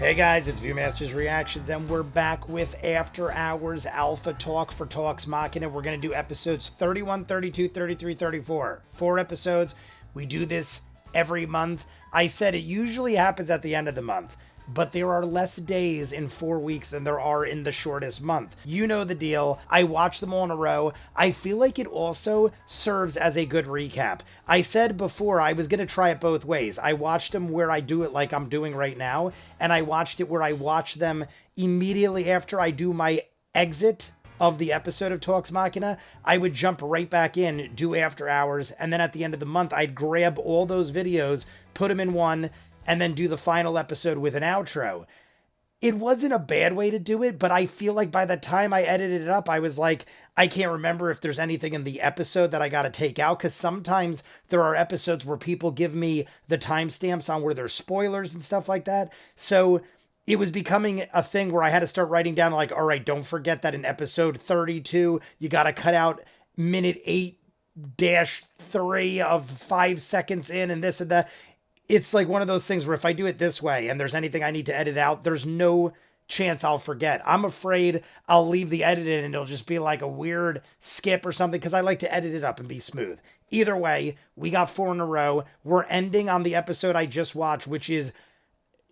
Hey guys, it's ViewMasters Reactions, and we're back with After Hours Alpha Talk for Talks Machina. We're going to do episodes 31, 32, 33, 34. 4 episodes. We do this every month. I said it usually happens at the end of the month, but there are less days in 4 weeks than there are in the shortest month. You know the deal. I watch them all in a row. I feel like it also serves as a good recap. I said before I was going to try it both ways. I watched them where I do it like I'm doing right now, and I watched it where I watch them immediately after I do my exit of the episode of Talks Machina. I would jump right back in, do After Hours, and then at the end of the month, I'd grab all those videos, put them in one, and then do the final episode with an outro. It wasn't a bad way to do it, but I feel like by the time I edited it up, I was like, I can't remember if there's anything in the episode that I got to take out, because sometimes there are episodes where people give me the timestamps on where there's spoilers and stuff like that. So it was becoming a thing where I had to start writing down like, all right, don't forget that in episode 32, you got to cut out minute 8-3 of 5 seconds in and this and that. It's like one of those things where if I do it this way and there's anything I need to edit out, there's no chance I'll forget. I'm afraid I'll leave the edit in and it'll just be like a weird skip or something, because I like to edit it up and be smooth. Either way, we got 4 in a row. We're ending on the episode I just watched, which is,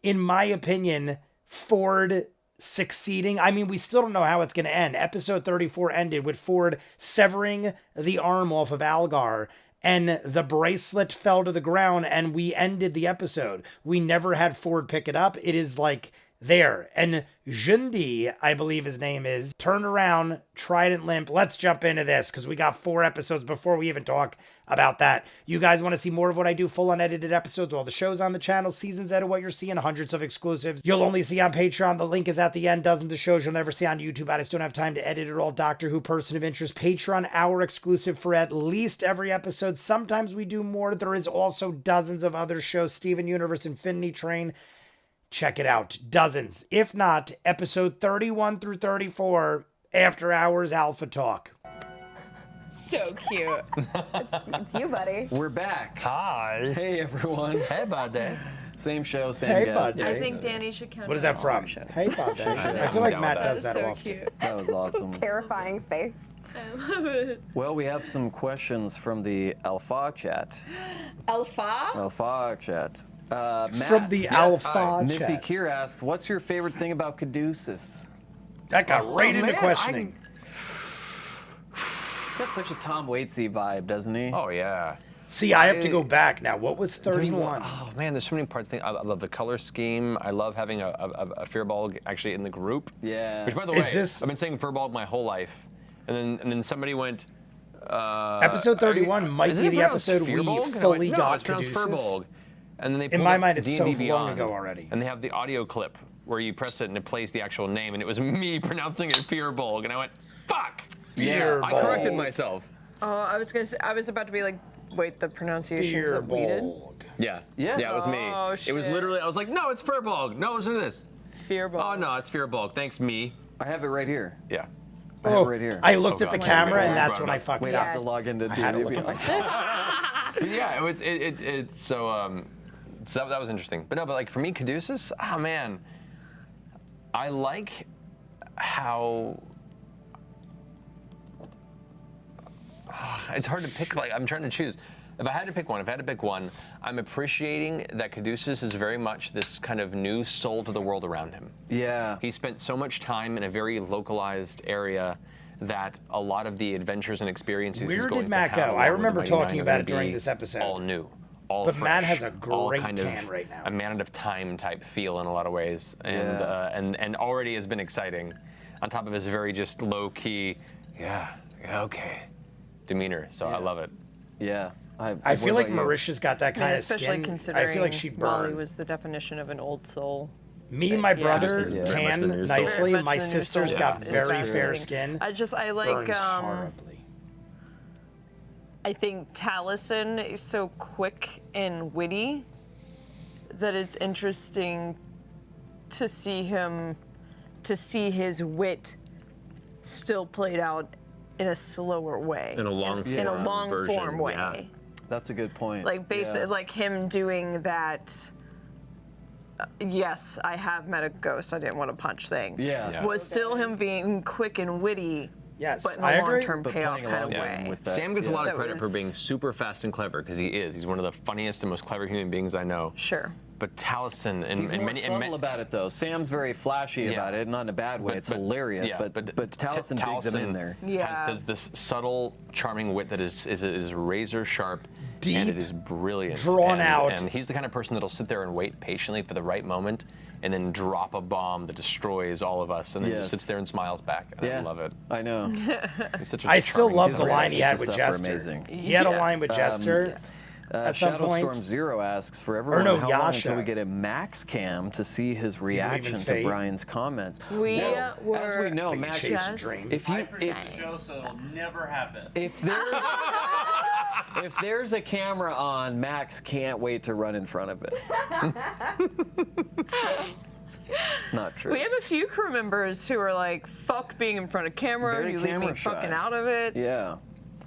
in my opinion, Ford succeeding. I mean, we still don't know how it's going to end. Episode 34 ended with Ford severing the arm off of Algar, and the bracelet fell to the ground, and we ended the episode. We never had Ford pick it up. It is like there. And Jundi, I believe his name is, turned around, trident limp. Let's jump into this, because we got 4 episodes before we even talk about that. You guys want to see more of what I do, full unedited episodes, all the shows on the channel, seasons edit, what you're seeing, hundreds of exclusives you'll only see on Patreon. The link is at the end. Dozens of shows you'll never see on YouTube. I just don't have time to edit it all. Doctor Who, Person of Interest, Patreon hour exclusive for at least every episode. Sometimes we do more. There is also dozens of other shows. Steven Universe, Infinity Train. Check it out. Dozens. If not, episode 31 through 34, After Hours Alpha Talk. So cute. It's you, buddy. We're back. Hi. Hey, everyone. Hey, buddy. Same show, same Hey, guest. buddy. I think Danny should count. What is that from? Hey, Bob. I feel like Matt does that so often. cute. That was awesome. Terrifying face. I love it. Well, we have some questions from the Alpha chat. Alpha? Alpha chat. Matt, From the Alpha Missy chat. Kier asked, what's your favorite thing about Caduceus? That got right into man, questioning. He's got such a Tom Waitsy vibe, doesn't he? Oh, yeah. See, I have to go back now. What was There's 31? Oh, man, there's so many parts. I love the color scheme. I love having a Fearball actually in the group. Yeah. Which, by the Is way, this- I've been saying Fearball my whole life. And then somebody went... Episode 31 might isn't be it the pronounced episode we Fearball? And I fully went, no, got it's pronounced Caduceus. Fearball. And then they In pulled my up mind, it's so D&D long Beyond, ago already. And they have the audio clip where you press it and it plays the actual name, and it was me pronouncing it Fearball, and I went, fuck! Yeah, I corrected myself. Oh, I was gonna say, I was about to be like, wait, the pronunciation's weeded. Fearball. Yeah. Yeah. Yeah, it was me. Oh, It was shit. literally, I was like, no, it's Fearball. No, listen to this. Fearball. Oh, no, it's Fearball. Thanks, me. I have it right here. Yeah. I have it right here. I looked Oh, at the God. camera, Oh, and God. that's when I fucked Wait, I up. have to log into I had to look D&D at Beyond. myself. But yeah, so that was interesting. But no, but like for me, Caduceus, oh man, I like how it's hard to pick. Like I'm trying to choose. If I had to pick one, I'm appreciating that Caduceus is very much this kind of new soul to the world around him. Yeah. He spent so much time in a very localized area that a lot of the adventures and experiences Where he's did going Matt to have go? along I with the remember Mighty talking Nine are about gonna it during be this episode. all new, all But fresh, Matt has a all great kind tan of right now. a Man of Time type feel in a lot of ways, and Yeah. and already has been exciting, on top of his very just low key, okay, demeanor. So I love it. Yeah. I feel like what about you? Marisha's got that I kind mean, of especially skin. considering I feel like she Wally burned. was the definition of an old soul. Me and my Yeah. brother Caduceus is very much the tan new soul. nicely. Very much My the new sister's soul. got It's very fair fascinating. skin. I like, Burns horribly. I think Taliesin is so quick and witty that it's interesting to see his wit still played out in a slower way. In a long form In a long version, form way. yeah. That's a good point. Like Yeah. like him doing that, yes, I have met a ghost I didn't want to punch thing. Yeah. Was still him being quick and witty, Yes, but in I a agree. long-term But payoff playing kind of along way. with that. Sam gets a lot So of credit for it's- being super fast and clever because he is. He's one of the funniest and most clever human beings I know. Sure. But Taliesin and, He's and more many subtle about it though. Sam's very flashy Yeah. about it, not in a bad way. It's hilarious, yeah, but Taliesin digs him in there. Yeah. has this subtle, charming wit that is razor sharp, Deep, and it is brilliant, drawn and, out. And he's the kind of person that'll sit there and wait patiently for the right moment, and then drop a bomb that destroys all of us, and then Yes. just sits there and smiles back. And I love it. I know. He's such a I still charming love the guy. line he had Pieces with of stuff are Jester. amazing. He had a Yeah. line with Jester at some point. Shadowstorm Zero asks for everyone no, how long Yasha. until we get a max cam to see his reaction to fade. Brian's comments. We Well, were as we know, But you Max chase Yes. a dream. if you I produce the show, so it'll never happen. if there's if there's a camera on, Max can't wait to run in front of it. Not true. We have a few crew members who are like, "Fuck being in front of camera. Very you leave me camera shy. fucking out of it." Yeah.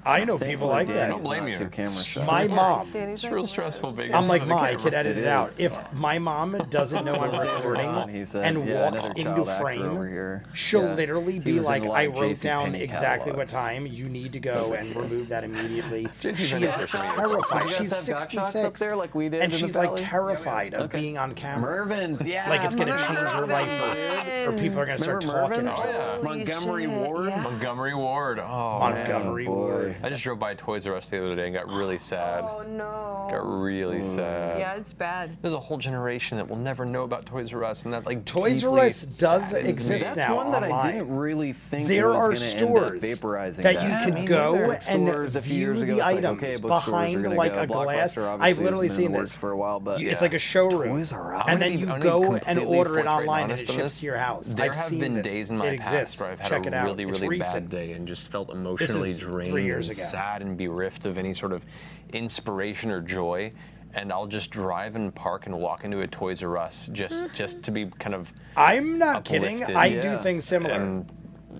I know people like that. Don't blame you. Camera shy. My mom. Danny's It's real stressful being. I'm in like, front of Ma, the I camera. could edit It it out. is. If my mom doesn't know I'm Those days are recording gone, he said. and Yeah, walks another into child actor frame, over here. she'll Yeah. literally He be was in like, a lot I of wrote JC down Penney exactly what catalogs. time you need to go and remove that immediately. JC She Penney is for some years. terrified. You guys She's have gotchas up 66. there like we did and in the she's like valley? terrified of Okay. being on camera. Mervin's, yeah. Like it's gonna change her life, or people are gonna start Remember talking Mervin's? about it. yeah. Montgomery shit, Ward. yeah. Montgomery Ward. Oh, Montgomery boy. Ward. I just drove by Toys R Us the other day and got really sad. Oh no. Got really sad. Yeah, it's bad. There's a whole generation that will never know about Toys R Us, and that like Toys R deeply Us does saddens me. exist That's now one that I online. didn't really think There was are gonna stores end up vaporizing that that. you Me can neither. go and Stores a few years view ago, the it's like, items okay, bookstores are behind gonna like go. a glass. Blockbuster I've obviously literally has been in seen the works this. for a while, but It's like a showroom, Toys R Us. and then I'm you gonna be go and completely order it forthright and online, and honest it on ships this. to your house. There I've have seen been this. days in my It past exists. where I've had Check a it out. really, It's really recent. bad day and just felt emotionally is drained 3 years and ago. sad and bereft of any sort of inspiration or joy. And I'll just drive and park and walk into a Toys R Us just to be kind of I'm not kidding. uplifted. I do Yeah. things similar. And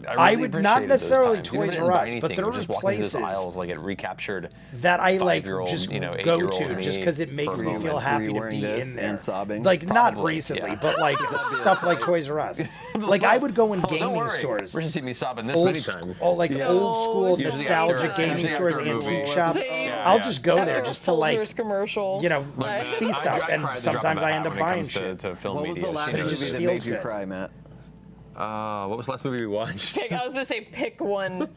I really would not appreciated those necessarily times. Even if Toys I R didn't buy Us, but anything, there or are just walking through those places aisles, like it recaptured that I like 5-year-old, just you know, go 8-year-old to just me because it makes for a me moment. feel Were happy you to wearing be this in there. and sobbing? Like not Probably, recently, yeah. but like stuff like Toys R Us. Like I would go in Oh, don't gaming worry. stores. We're gonna see me sobbing this many times. Like old school Usually nostalgic after- gaming usually stores, after a movie. antique shops. Same. I'll Yeah. just go there just to like, commercial. you know, Look, see I stuff, cried and the drop sometimes of a I hat end up when it buying comes shit. to film What was media. the last She knows It movie just it. that feels made you good. cry, Matt? What was the last movie we watched? I was gonna say pick one.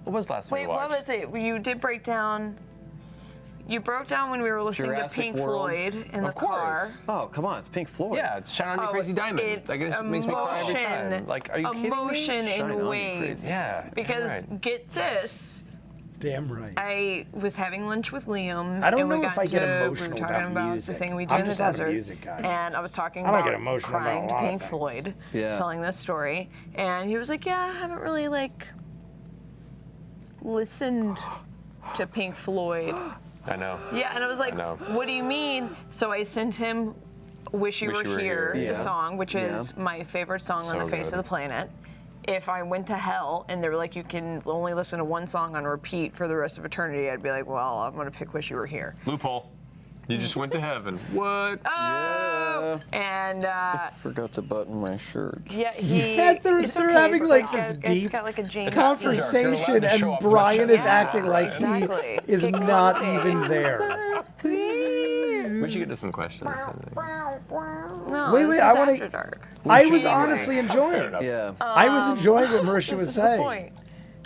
What was the last movie Wait, we watched? what was it? You did break down. You broke down when we were listening Jurassic to Pink World. Floyd in the Of course. car. Oh, come on, it's Pink Floyd. Yeah, it's Shine On You Oh, Crazy Diamond. it's Like, it makes me cry every time. Like, are you kidding me? emotion Shine on in you waves. crazy. Yeah. Because right. get this, Damn right. I was having lunch with Liam. I don't and we know if got I get to- emotional we were talking about about music. the thing we did I'm in the just not a desert. music guy. And I was talking I don't about get emotional about crying a to lot of Pink things. Floyd, Yeah. telling this story, and he was like, "Yeah, I haven't really like listened to Pink Floyd." I know. Yeah, and I was like, know. "What do you mean?" So I sent him "Wish You Were Here," Yeah. the song, which is my favorite song on So the face good. of the planet. If I went to hell and they were like, "You can only listen to one song on repeat for the rest of eternity," I'd be like, "Well, I'm gonna pick "Wish You Were Here." Loophole. You just went to heaven. What? Oh! And Forgot to button my shirt. yeah, he. Yeah, they're it's having, it's like, a- this It's deep got like a James Conversation, You're allowed to show and up to Brian my is show. acting like Exactly. he is Kick not me off. even there. We should get to some questions. No, Wait, this is I wanna- After Dark. I was should- honestly enjoying it. Yeah. I was enjoying what Marisha This was is the saying. point.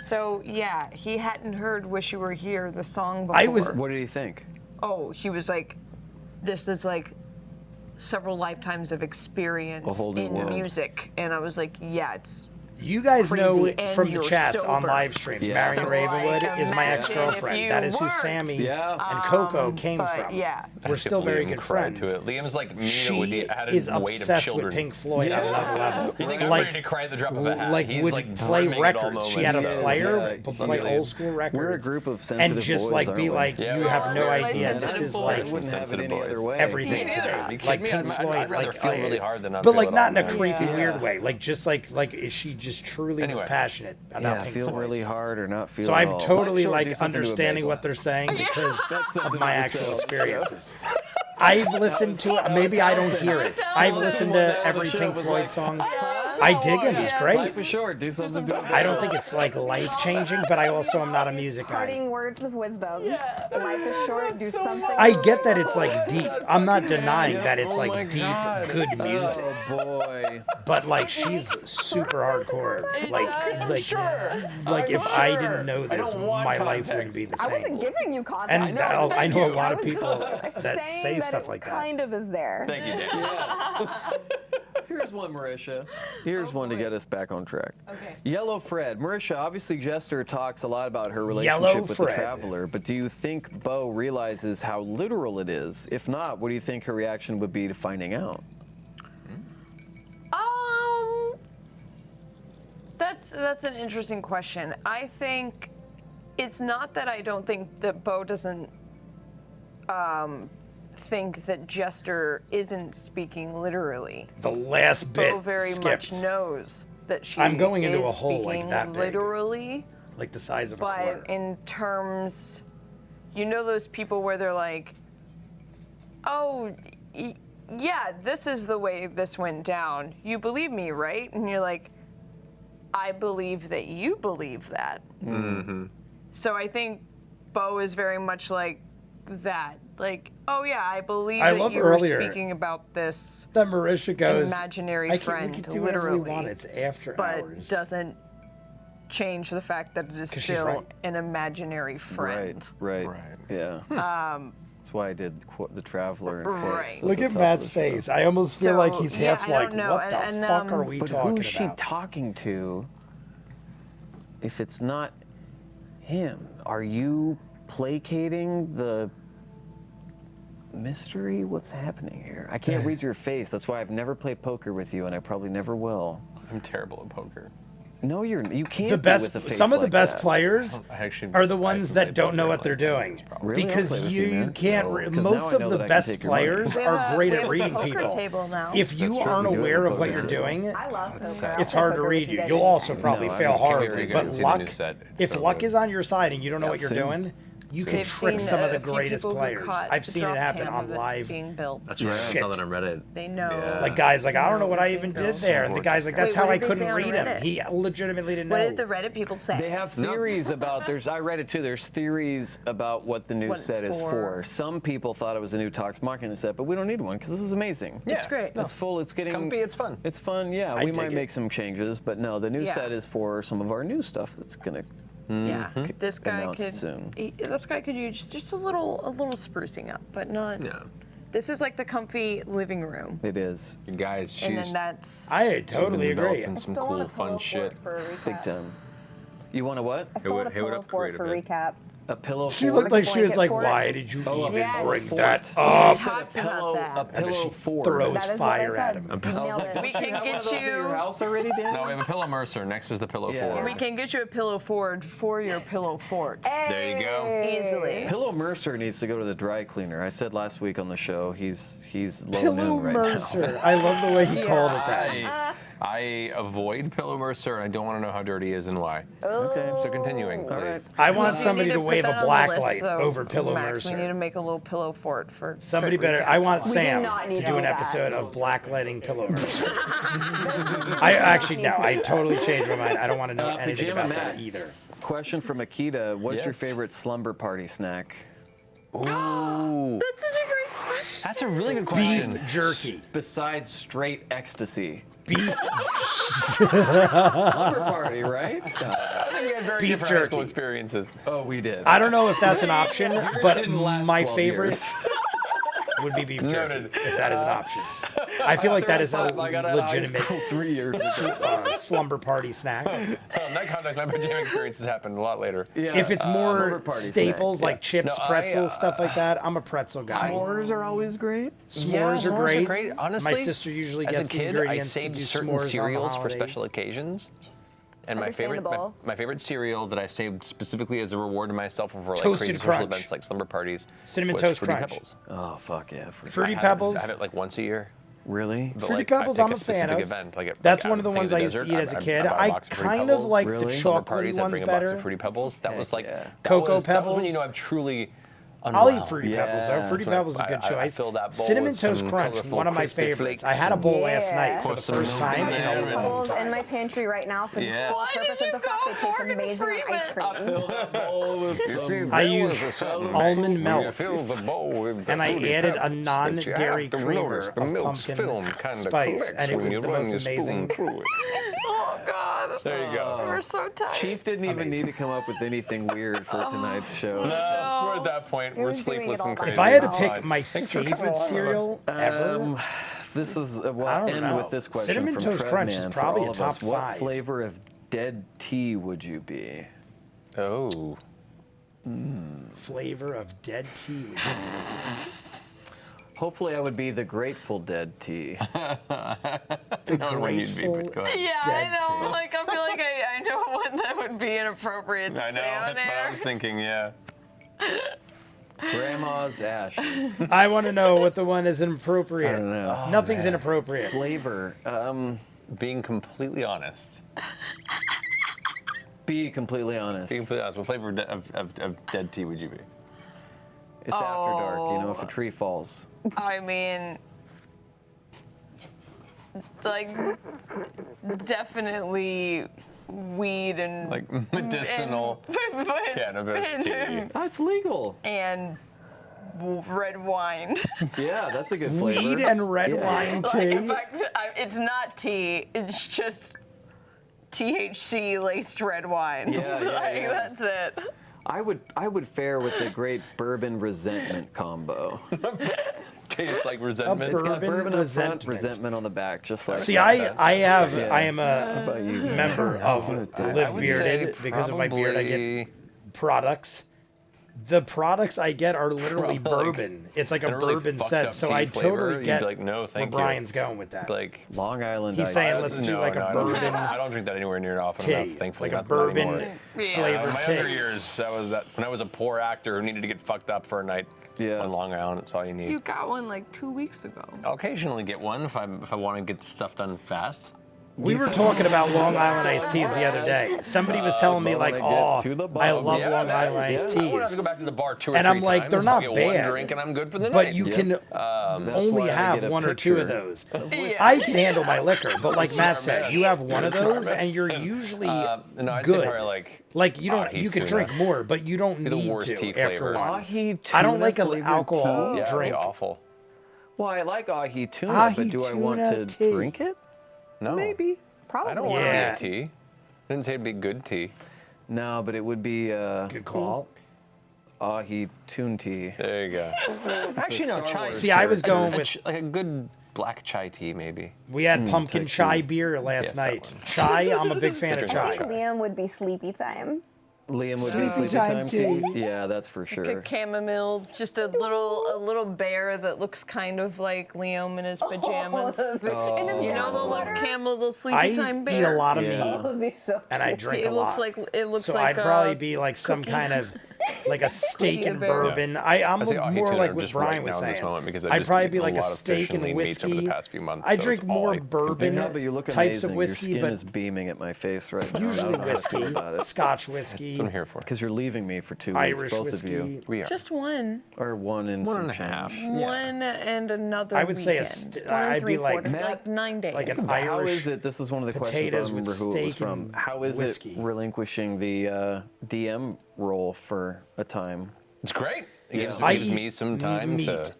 So yeah, he hadn't heard "Wish You Were Here," the song before. I was- What did he think? Oh, he was like, "This is like several lifetimes of experience A whole new in world. music," and I was like, "Yeah, it's." You guys Crazy, know and from the you're chats on sober. live streams, Yeah. Marion So, Ravenwood like, is my imagine ex-girlfriend. if you That is who weren't. Sammy Yeah. and Coco came but from. yeah. We're still very good friends. To it. Liam's like me, with She the added is weight of obsessed children. with Pink Floyd on another level. You think I'm Like, ready to cry at the drop of a hat? like He's would like play brimming at all records. She had a moments. player, Yeah, but he's play really- old school records. We're a group of sensitive and just boys, like aren't be we? like, Yeah, you we have are. no We're idea. like This sensitive is boys. like I wouldn't have it sensitive any boys. other way. everything Me to neither. Are you me. kidding Like me? Pink Floyd, I'd rather like feel really hard than not but feel like at not all, in a man. creepy Yeah. weird way. Like just like she just truly was Anyway. passionate about Yeah, Pink feel Floyd. really hard or not feel So at I'm all. totally Life short, do like something to a understanding bagel. what they're saying because That's of something my to actual sell. experiences. I've listened to it. Maybe I don't hear it. I've listened to every Pink Floyd song. I dig him. He's great. Life is short. Do something good. I don't think it's like life-changing, but I also am not a music guy. Parting words of wisdom. Life is short. Do something. I get that it's like deep. I'm not denying that it's Oh my like deep, God. good music. Oh boy. But like she's super hardcore. Like if I didn't know this, my life wouldn't be the I wasn't same. giving you context. And I know a lot of I was people just that saying say that stuff it like that. kind of is there. Thank you, Dave. Here's one, Marisha. Here's one to get us back on track. Okay. Yellow Fred. Marisha, obviously Jester talks a lot about her Yellow relationship with the Fred. Traveler, but do you think Bo realizes how literal it is? If not, what do you think her reaction would be to finding out? That's an interesting question. I think it's not that I don't think that Bo doesn't think that Jester isn't speaking literally. The last bit Bo very skipped, much knows that she I'm going into is a hole like speaking that big. literally, like the size of a but quarter. in terms, you know those people where they're like, oh, yeah, this is the way this went down. You believe me, right? And you're like, I believe that you believe that. Mm-hmm. So I think Bo is very much like that. Like, oh yeah, I believe I that love you earlier were speaking about this That Marisha goes, imaginary we friend, can do whatever we literally, want. It's after but hours. doesn't change the fact that it is 'Cause she's still right. an imaginary friend. Right. Right. Yeah. That's why I did the Traveler. In quotes Right. at Look the at top of Matt's the show. face. I almost feel So, like he's yeah, half I like, don't know. what the And, fuck are we But talking who's she about? talking to? If it's not him, are you placating the mystery? What's happening here? I can't read your face. That's why I've never played poker with you, and I probably never will. I'm terrible at poker. No, you can't. The be best, with a face some of the like best that. players I actually are the I ones can that play don't know poker what they're like doing. probably. Really? I'll Because play with you, you man. can't. No, 'cause Most now I of know the that I can best take your money. players We have are a- great we at have a reading poker people. table now. If you That's true. aren't We do have aware a of what poker you're table. doing, I love poker. sad. I'll it's play hard to poker with read you. guys You'll anytime. also probably No, fail I'm horribly. very good. But I've seen the luck, new set. It's if so luck good. is on your side and you don't know Yeah, what you're I've seen. doing, you can They've trick seen some of a the few greatest people who players. caught I've the seen it drop happen cam on of it live. being built. That's right. I Shit. saw that on Reddit. They know. Yeah. Like guys, like I don't know what I Those even did girls. there, and the guy's like, "That's Wait, how what I did they couldn't say on read him." Reddit? He legitimately didn't What know. did the Reddit people say? They have theories about. I read it too. There's theories about what the new What it's set is for. for. Some people thought it was a new Talks Machina set, but we don't need one because this is amazing. It's great. It's full. It's getting. comfy, it's fun. It's fun. Yeah, I we dig might it. make some changes, but no, the new Yeah. set is for some of our new stuff that's gonna. Yeah, this guy Announced could. soon. This guy could use just a little sprucing up, but not. Yeah. This is like the comfy living room, It is Guys, and she's then that's. I totally been agree. developing some Still want cool, a pillow fun shit. fort for a recap. big time. You want a what? I still want a It would pillow fort upgrade a for bit. recap. A pillow. She fort? looked like she was Blanket like, fort. "Why did you even yes. bring Fort. that You up?" said a Talked about pillow. that. A And then pillow she fort. throws That is what I fire at said. him. You nailed it. We can get At your you. house already, Dan? No, we have a pillow Mercer. Next is the pillow Yeah. Ford. We can get you a pillow Ford for your pillow fort. There you go. Easily. Pillow Mercer needs to go to the dry cleaner. I said last week on the show he's low Pillow noon right Mercer. I love the way he called it that. I avoid pillow Mercer, and I don't want to know how dirty he is and why. Okay. So continuing, All right. please. I want We somebody need to put wave that a on the black list, light though, over Pillow Max, we need to Mercer. make a little pillow fort for. Somebody quick better. recap. I want We do Sam not need to to do do an that. episode of blacklighting Pillow Mercer. I actually no. I totally changed my mind. I don't want to know anything Pajama about that Matt. either. Question from Akita. What's your Yes. favorite slumber party snack? Ooh, That's such a great question. that's a really good question. Beef jerky. Besides straight ecstasy. Beef. Slumber party, right? I think we had very Beef different high school jerky. experiences. Oh, we did. I don't know if that's an option, but didn't last my 12 favorite years. would be beef jerky Noted. if that is an option. I feel like that is a I got out of high legitimate school 3 years ago. slumber party snack. In that context, my pajama experiences happened a lot later. Yeah, If it's more slumber party staples snack, like chips, No, I, pretzels, stuff like that, I'm a pretzel guy. S'mores are always great. S'mores are great. Honestly, My sister usually as gets a the kid, I ingredients to saved do certain s'mores on the cereals for holidays. special occasions. And my favorite, Understandable. my favorite cereal that I saved specifically as a reward to myself for like Toasted crazy Crunch. social events like slumber parties Cinnamon was Toast Fruity Crunch. Pebbles. Oh, fuck yeah. Fruity I Pebbles. have it like once a year. Really? But Fruity like, I Pebbles pick I'm a a fan specific of. event, like That's I'm one of the thinking ones of I the used to desert, eat as a I kid. buy a I box of Fruity kind of Pebbles. like Really? the Slumber chocolatey parties, I ones bring a box better. of Fruity Pebbles. That was Heck like yeah. that Cocoa was when Pebbles? you know I've truly I'll eat unwell. Fruity Pebbles though. Yeah. Fruity That's what Pebbles is a good I choice. fill that bowl Cinnamon with some Toast Crunch, colorful one of my crispy favorites. flakes I had a bowl last Yeah. night for Pour the some first milk time in in there a and- long Bowls time. in my pantry right now for the Yeah. sole Why did purpose you of the fact go they taste Morgan amazing on ice Freeman? cream. Fill that bowl with some I used almond milk, Fill the bowl with the and I Fruity added a Pebbles that you non-dairy have to creamer notice of the milk's pumpkin film kinda spice, and it collects when was you the run most your spoon amazing. through it. Oh God. There you go. We're so tired. Chief didn't even need to come up with anything weird for tonight's show. No, we're at that point. We're was doing sleepless it all and by crazy. If I had to Wow. pick my Thanks for coming favorite along with us. cereal ever, This is well. I don't End know. with this question Cinnamon from Toast Crunch is Treadman. For probably all a of top us, What 5. flavor of dead tea would you be? Oh. flavor of dead tea. would be- Hopefully, I would be the Grateful Dead tea. I don't know when you'd be, but go ahead. Yeah, I Dead know. tea. Like I feel like I know what that would be inappropriate to I know, say on that's what I air. was thinking, yeah. Grandma's ashes. I want to know what the one is inappropriate. I don't know. Nothing's inappropriate. Flavor. Being completely honest. Be completely honest. Being completely honest, what flavor of dead tea would you be? It's after dark. You know, if a tree falls. I mean, like, definitely weed and Like medicinal cannabis tea. Oh, it's legal. and red wine. Yeah, that's a good flavor. Weed and red Yeah. wine Like, tea. in fact, it's not tea. It's just THC laced red wine. Yeah, yeah, Like, yeah. that's it. I would fare with the great bourbon resentment combo. Tastes like resentment. bur- It's got Bourbon bourbon up front, resentment. resentment on the back, just like. See, I Yeah. am a about you? member of I Live would Bearded say because of my beard. I get probably- products. The products I get are literally Probably like bourbon. It's like a a really bourbon fucked set, up so tea I flavor, totally you'd get be like, no, where thank you. Brian's going with that. Like, Long Island. He's Ice. saying let's do like a I don't- bourbon I don't drink that anywhere near often tea, enough, thankfully. like a not bourbon anymore. Yeah. flavored My tea. younger years, that was that when I was a poor actor who needed to get fucked up for a night Yeah. on Long Island. That's all you need. You got one like 2 weeks ago. I'll occasionally get one if I want to get stuff done fast. We were talking about Long Island iced teas the other day. Somebody was telling me like, wanna get "Oh, to the I bottom." love Yeah, Long man. Island iced I wouldn't have to teas." go back to the bar 2 or And 3 I'm like, times. they're I'll not get bad. one drink and I'm good for the But night. you Yep. can That's only why I have get a 1 or 2 of picture. those. Yeah. I can handle my liquor, but like Matt Smart said, man. you have one of Smart those, man. and you're usually No, I'd say good. probably like Like you don't, ahi you could tuna. drink more, but you don't the need worst to tea after flavor. one. Ahi I don't tuna like an flavored alcohol tea? Yeah, it'd be drink. awful. Well, I like ahi tuna, Ahi but do I want tuna to tea. drink it? No. Maybe. Probably. I don't want Yeah. to be a tea. Didn't say it'd be good tea. No, but it would be Good call. ahi tune tea. There you go. Actually, no, Star chai. Wars See, I was character. going with- like a good black chai tea, maybe. We had pumpkin type chai tea. beer last Yes, that night. one. Chai, I'm a big fan of Citrus I chai. think Liam would be sleepy time. Liam would Sleepy be sleepy time time tea. tea. Yeah, that's for A sure. chamomile, just a little bear that looks kind of like Liam in his pajamas. Oh. You know the little camel, the sleepy I time bear. eat a lot of Yeah. That meat, would be so and I cute. drink It a looks lot. like it looks So like I'd probably a be like some kind of like a steak Cookie and bear. bourbon. I'm I say ahi more tuna like what just Brian right was now in saying. this moment because I've I'd just probably eaten be a like a lot of steak fish and and lean meats over whiskey. the past few months, I so drink it's all more I can bourbon No, but you look types amazing. of Your whiskey, skin but is beaming at my face right now. I usually don't know how to feel whiskey, about it. Scotch whiskey, That's what I'm here for. Because you're leaving me for 2 weeks, Irish both whiskey. of you. We are. just one. Or one and One some and a change. half. One and another I would say a weekend. st- One and I'd be like- 3/4, Matt, like 9 days. like an How Irish is it? This is one of the questions. I potatoes don't remember with who it was steak from. and How is whiskey. it relinquishing the DM role for a time? It's great. It gives, I gives eat me some time meat to.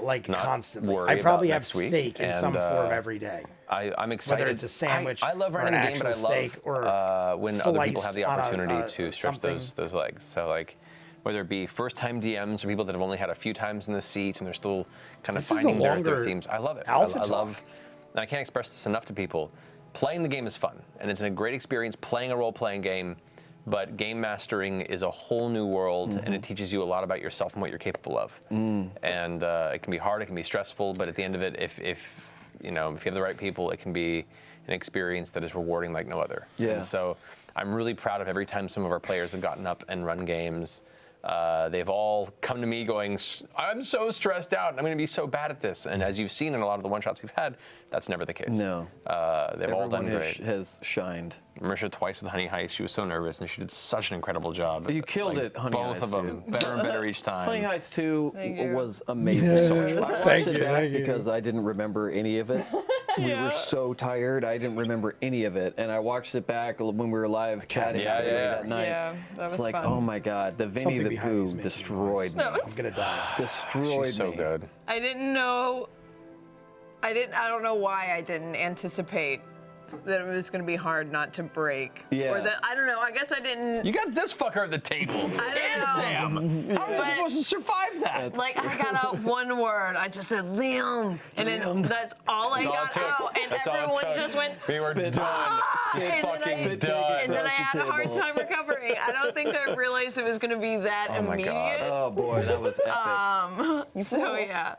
like not constantly. worry I probably about have next week, steak in some and, form every day. I'm excited. Whether it's a sandwich I love or running an the game, but I actual love steak or when other people have the sliced on a- opportunity to stretch something. those legs. So like, whether it be first-time DMs or people that have only had a few times in the seat and they're still kind of This is a finding their longer themes. I love it. alpha I love, talk. and I can't express this enough to people. Playing the game is fun, and it's a great experience playing a role-playing game. But game mastering is a whole new world, and it teaches you a lot about yourself and what you're capable of. And it can be hard, it can be stressful, but at the end of it, if you have the right people, it can be an experience that is rewarding like no other. Yeah. And so I'm really proud of every time some of our players have gotten up and run games. They've all come to me going, I'm so stressed out, and I'm going to be so bad at this. And as you've seen in a lot of the one-shots we've had, that's never the case. No. They've all done Everyone great. has shined. Marisha twice with Honey Heist. She was so nervous, and she did such an incredible job. You killed it, Honey Both Heist, of them, dude. better and better each time. Honey Heist 2 Thank you. was amazing. So much I fun. watched Thank it you, back thank you. because I didn't remember any of it. We were so tired, I didn't remember any of it. And I watched it back when we were live chatting that night. Yeah, that was It's like, fun. oh my God, the Vinny Something the behind me is Pooh making destroyed me. I'm gonna die. Destroyed She's so me. good. I didn't know. I don't know why I didn't anticipate that it was going to be hard not to break. Yeah. Or that I don't know. I guess I didn't. You got this fucker at the table. I Sam. How are you But- supposed to survive that? Like I got out one word. I just said Liam, and then that's all I That's all it got took. out, and That's all it everyone took. just went. We were done. And Just then fucking I- done. And then I Across the had a hard table. time recovering. I don't think I realized it was going to be that Oh my immediate. God. Oh boy, that was epic. So yeah,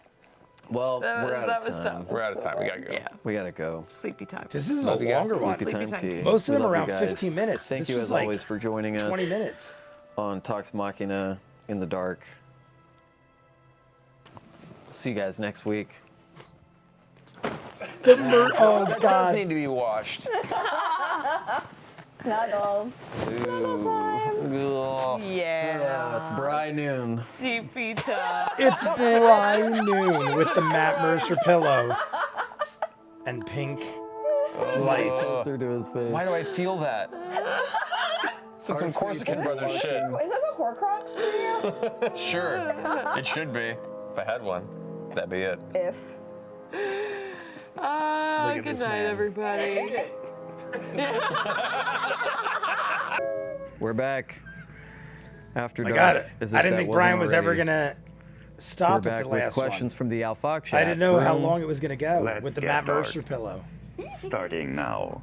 Well, we're out that of was time. tough. We're out of time. We gotta go. Yeah, We gotta go. sleepy time. This is a Love you guys. longer one. Good Sleepy time time to you. Most of We them love you around guys. 15 minutes. Thank This you was as like always for joining us 20 minutes. on Talks Machina in the dark. See you guys next week. Oh That does God. need to be washed. Snuggles. Ugh. Yeah, It's Bri Noon. sleepy time. It's Brian Noon with the Matt Mercer pillow and pink lights. Closer to his face. Why do I feel that? This is some Corsican Brothers shit. Is this a Horcrux for you? Sure. It should be. If I had one, that'd be it. If. Look at Good this night, man. everybody. We're back. After I dark. got it. as if I didn't that think wasn't Brian was ever already. gonna We're stop at back the with last questions one. from the Alfox chat. I didn't know how room. long it was gonna go Let's with the get Matt dark. Mercer pillow. Starting now.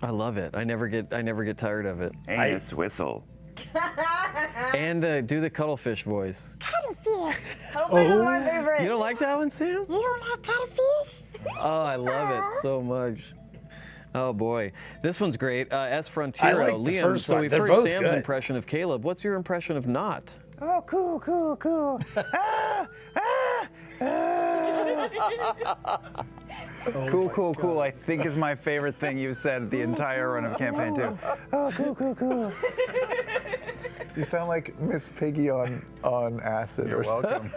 I love it. I never get tired of it. Anus whistle. And do the cuttlefish voice. Cuttlefish is my favorite. You don't like that one, Sam? You don't like cuttlefish? Oh, I love it so much. Oh boy, this one's great. S Frontiero, I like the Liam. first So one. we've They're heard both Sam's good. impression of Caleb. What's your impression of Not? Oh, cool, cool, cool. Cool, cool, cool, I think is my favorite thing you've said the entire run of campaign 2. Oh, cool, cool, cool. You sound like Miss Piggy on acid. You're welcome.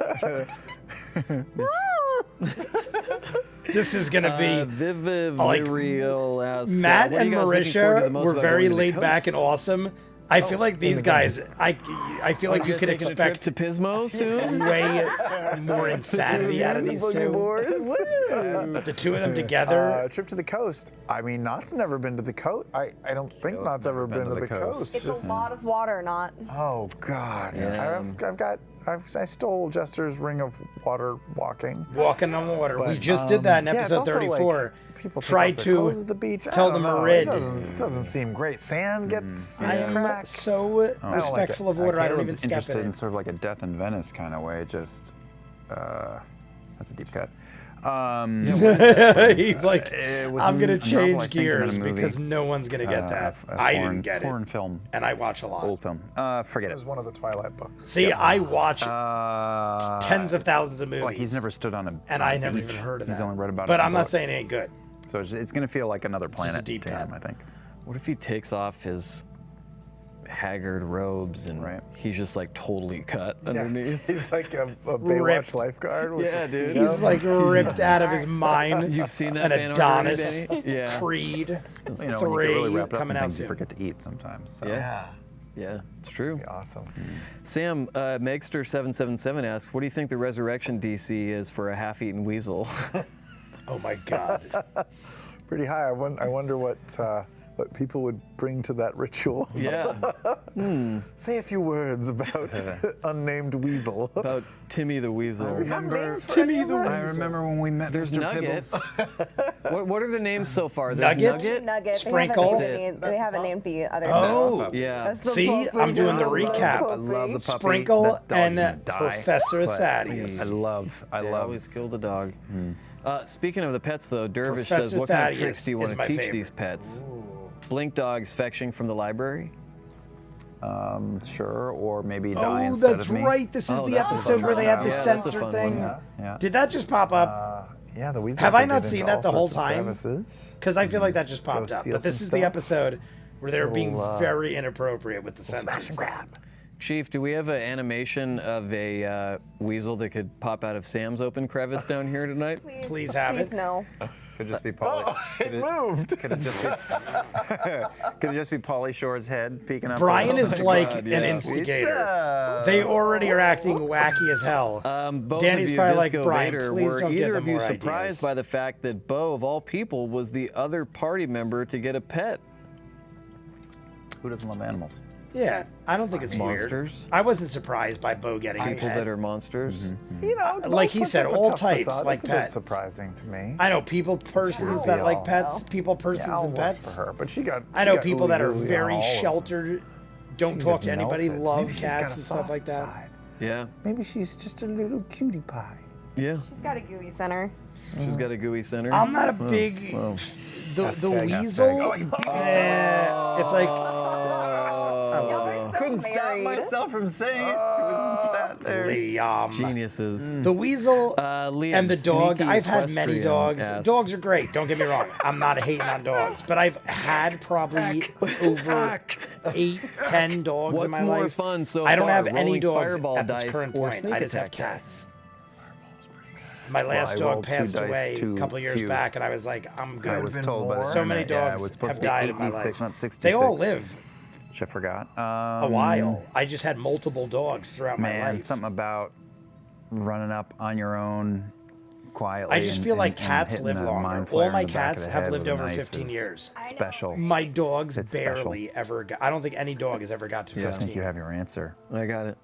This is gonna be like, Vivirial asks, Matt what are and you guys looking forward to the Marisha most were about very going to the laid back and coast? awesome. I feel like these guys, I feel like you could Taking a trip expect to Pismo soon. way more insanity out of these Boogie two. boards. The two of them together. Trip to the coast. I mean, Knott's never been to the coast. I don't think Joe's Knott's ever never been to the coast. It's a lot of water, not. Oh God! Yeah. I stole Jester's ring of water walking. Walking on water. We But, just did that in yeah, it's episode also, like, 34. people take Try off their to clothes at the beach. I tell don't the know. Marid. It doesn't seem great. Sand gets I am cracked. so respectful of water. I don't even step interested in in it. sort of like a Death in Venice kind of way. Just that's a deep cut. He's like, It was I'm gonna a novel, I change think, and then gears a movie. because no one's gonna get that. A I foreign, didn't get foreign it, film, and I watch a lot. old film. Forget It it. was one of the Twilight books. See, I watch tens of of thousands of movies. Like he's never stood on a and on I a never beach. even heard of that. He's only read about it. But in I'm not books. saying it ain't good. So it's going to feel like another planet deep to him, cut. I think. What if he takes off his haggard robes and Right. he's just like totally cut Yeah, underneath? he's like a Baywatch Ripped. lifeguard. With Yeah, the dude. Speedo. He's like ripped out of his mind. You've seen that An fan art already, Adonis, Danny? Yeah. Creed, You know, when you 3 can really wrap it up coming in out things you soon. forget to eat sometimes. So. Yeah. Yeah, Yeah, it's true. awesome. Sam, Megster777 asks, what do you think the resurrection DC is for a half-eaten weasel? Oh my God. Pretty high. I wonder what people would bring to that ritual. Yeah. Say a few words about unnamed weasel. About Timmy the Weasel. Remember, Timmy the I remember when we met There's Mr. Nugget. Pibbles. What are the names so far? There's Nugget? Nugget. Sprinkle? They haven't named the other Oh, Yeah. That's the see, puppy I'm doing the dog. recap. I love the puppy. Sprinkle That dog's and gonna die, Professor but Thaddeus. I love. They always kill the dog. Speaking of the pets, though, Dervish Professor says, what kind of Thaddeus tricks do you is want my to teach favorite. these pets? Blink dogs fetching from the library? Sure, or maybe die Oh, instead that's of me. right. This is Oh, the that's a episode fun where they one. had the Yeah, that's a sensor fun thing. one. Yeah. Did that just pop up? Yeah, the weasel. Have I could not get seen into that all the whole sorts of time? crevices. Because I feel like that just popped Go up. steal But this some is the stuff. episode where they're being Little, very inappropriate with the Smash sensors. and grab. Chief, do we have an animation of a weasel that could pop out of Sam's open crevice down here tonight? Please have Please it. no. Could just be Polly. It moved. Could it just be Pauly Shore's head peeking up? Brian is like God, an yeah. instigator. They already are acting wacky as hell. Both Danny's of you, probably like, Disco Brian, Vader, please were don't get either them of you more surprised ideas. by the fact that Bo, of all people, was the other party member to get a pet? Who doesn't love animals? Yeah, I don't think it's Monsters? weird. I wasn't surprised by Bo getting a People pet. that are monsters? You know, Like Bo he puts said, up a all tough types facade. like That's a bit pets. surprising to me. I know people, persons Yeah, that we like all- pets, people, persons, Yeah, I'll and work pets. for her, but she got. I she know got people that are ooey-gooey on very all of them. sheltered, don't She talk just to anybody, melts it. love Maybe she's cats got a and stuff soft like that. side. Yeah. Maybe she's just a little cutie pie. Yeah. She's got a gooey center. She's got a gooey center. I'm not a big the Hashtag. weasel. It's like Couldn't stop myself from saying it. It was that there. Liam. Geniuses. The weasel Liam, and the dog. Sneaky I've had many Equestrian dogs. asks, Dogs are great. Don't get me wrong. I'm not hating on dogs, but I've had probably over 8, 10 dogs What's in my more life. fun so I don't far, have any rolling dogs fireball at this dice current or point. sneak I just have attack cats. My last I dog rolled 2 passed dice, away a too couple years few. back, and I was like, I'm I good. was told by the So many internet, yeah, it dogs was supposed have to be died in my 86, life. not 66. They all live Which I forgot. a while. I just had multiple dogs throughout my Man, life. something about running up on your own quietly. I just and- feel like and cats hitting live a longer. mind flare All in my the back of cats the have head lived with a over knife 15 is years. Special. My dogs It's special. barely ever got. I don't think any dog has ever got to I 15. think you have your answer. I got it.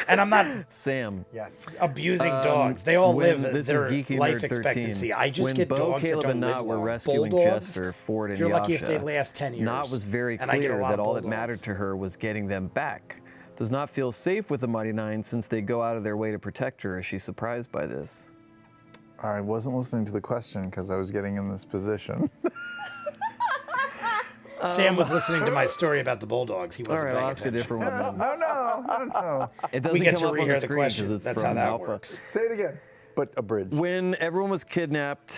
And I'm not Sam. Yes. abusing dogs. They all when- live this is their Geeky life Nerd 13. expectancy. I just when get Bo, dogs Caleb, that don't and live Nott were long. rescuing Bulldogs, Jester, Ford, and you're Yasha, lucky if they last 10 years. Nott was very And I get a clear lot that of all that bulldogs. mattered to her was getting them back. Does not feel safe with the Mighty Nine since they go out of their way to protect her. Is she surprised by this? I wasn't listening to the question because I was getting in this position. Sam was listening to my story about the Bulldogs. He All wasn't right, paying I'll ask a attention. different one. then. No. It doesn't We get come to up on rehear the the screen question. because it's That's from how that Alpha. works. Say it again, but abridged. When everyone was kidnapped,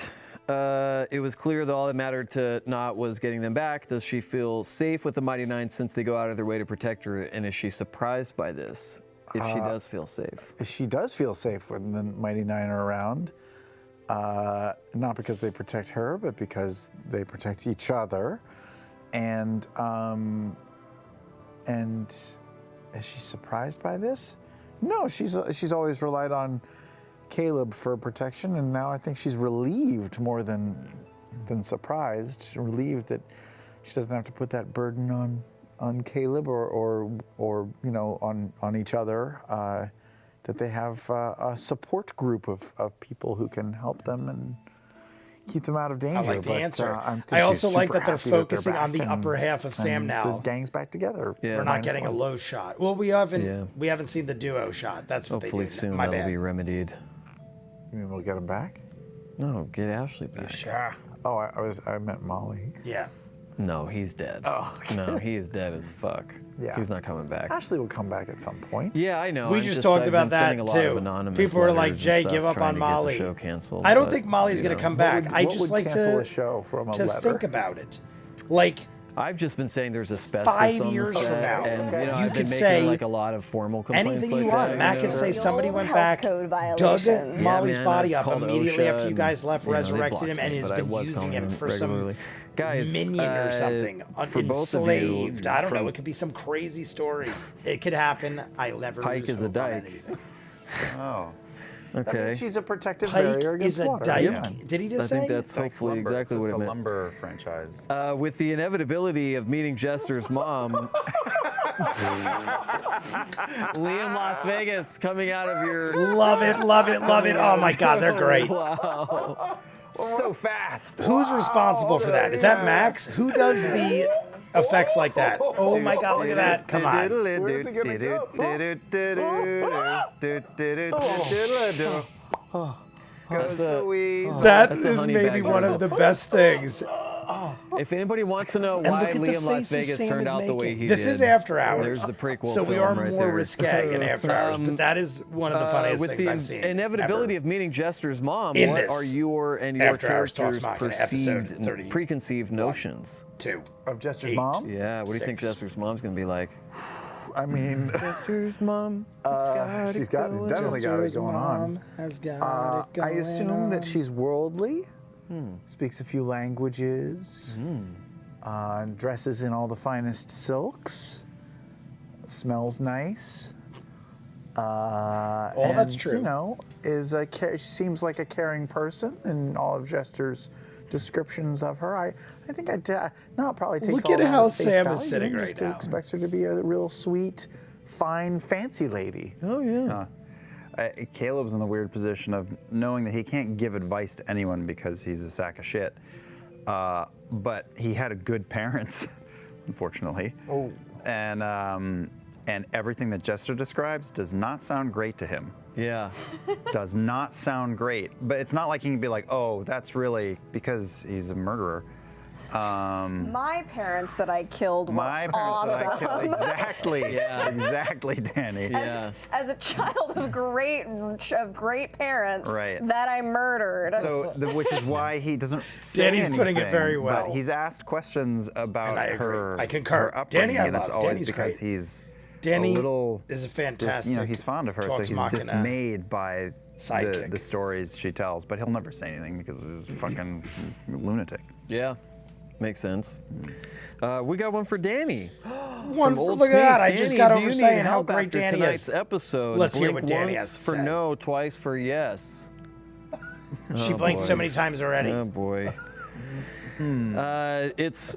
it was clear that all that mattered to Nott was getting them back. Does she feel safe with the Mighty Nine since they go out of their way to protect her? And is she surprised by this? If she does feel safe. She does feel safe when the Mighty Nine are around. Not because they protect her, but because they protect each other. And is she surprised by this? No, she's always relied on Caleb for protection, and now I think she's relieved more than surprised. Relieved that she doesn't have to put that burden on Caleb or you know on each other. That they have a support group of people who can help them and keep them out of danger. I like the answer. I I also like that they're focusing on the upper half of Sam now. The gang's back together. Yeah. We're not Minus getting a one. low shot. Well, we haven't seen the duo shot. That's what Hopefully they do. soon My that'll bad. be remedied. You mean we'll get him back? No, get Ashley back. Oh, I meant Molly. Yeah. No, he's dead. Oh, okay. No, he is dead as fuck. Yeah. He's not coming back. Ashley will come back at some point. Yeah, I know. We I'm just talked I've about been sending that a lot of too. anonymous People were like, letters and "Jay, stuff give up trying on to Molly." Get the show canceled, I don't but, think Molly's you gonna know. come back. I What just would like cancel to a show from a to letter? think about it. Like I've just been saying there's asbestos 5 on years the from set, now, and okay. you know, You I've been could making say like a lot of formal complaints. anything like you want. that, Matt you can know? say somebody Old went health back, code dug violations. Molly's man, body I've up called immediately OSHA after you guys and, left, you know, they resurrected him, blocked and me, has but I been was using calling him them for regularly. some Guys, minion or something, for both of you, enslaved. I don't know. from- It could be some crazy story. It could happen. I never Pike lose is a hope on dyke. anything. Oh. That Okay. means she's a protective Pike barrier against is a water. dyke. Yeah. Did he just I say? think that's Pike's hopefully Lumber. exactly It's what just it the meant. lumber franchise. With the inevitability of meeting Jester's mom, Liam Las Vegas coming out of your. Love it, love it, love it. Oh my God, they're great. Wow. So fast. Who's responsible for that? Is that Max? Who does the effects like that? Oh my God, look at that. Come on. Where's it gonna Goes the weasel. That That's a is honey maybe badger. one of the best things. If anybody wants to know And why look at the Liam Las faces Vegas Sam turned is out the way making. he This did. is After Hours. There's the prequel So we film are right more there. risque in After Hours, but that is one of the funniest with things the I've seen. inevitability ever. of meeting Jester's mom, In what this are your After Hours Talks characters' Machina, episode perceived, 30. preconceived notions? 2. Of Jester's 8. mom? Yeah, what do you think 6. Jester's mom's gonna be like? I mean, Jester's mom. she's definitely got it going on. Has got it I going assume that on. she's worldly, speaks a few languages, dresses in all the finest silks, smells nice. All that's true. You know, seems like a caring person in all of Jester's descriptions of her. I think it probably takes Look all at that how at face Sam is value, sitting just right now. expects her to be a real sweet, fine, fancy lady. Oh yeah. Caleb's in the weird position of knowing that he can't give advice to anyone because he's a sack of shit. But he had good parents, unfortunately. Oh. And everything that Jester describes does not sound great to him. Yeah. Does not sound great. But it's not like he can be like, oh, that's really because he's a murderer. My parents that I killed were My parents that I awesome. killed. Exactly. Yeah. Exactly, Danny. Yeah. As a child of great parents Right. that I murdered. So, which is why he doesn't say Danny's anything, putting it very well. But he's asked questions about And I agree. her, I concur. her upbringing, Danny, I and it's love. always Danny's because great. he's Danny a little is a fantastic. he's fond of her, so Talks he's Machina dismayed by sidekick. the stories she tells. But he'll never say anything because he's a fucking lunatic. Yeah. Makes sense. We got one for Danny. One From Old look at that! Snakes. I just Danny, got do over you need saying how help great after Danny tonight's is. episode? Let's hear Blink what Danny once has to for say. no, twice for yes. She Oh, blinked boy. so many times already. Oh boy. It's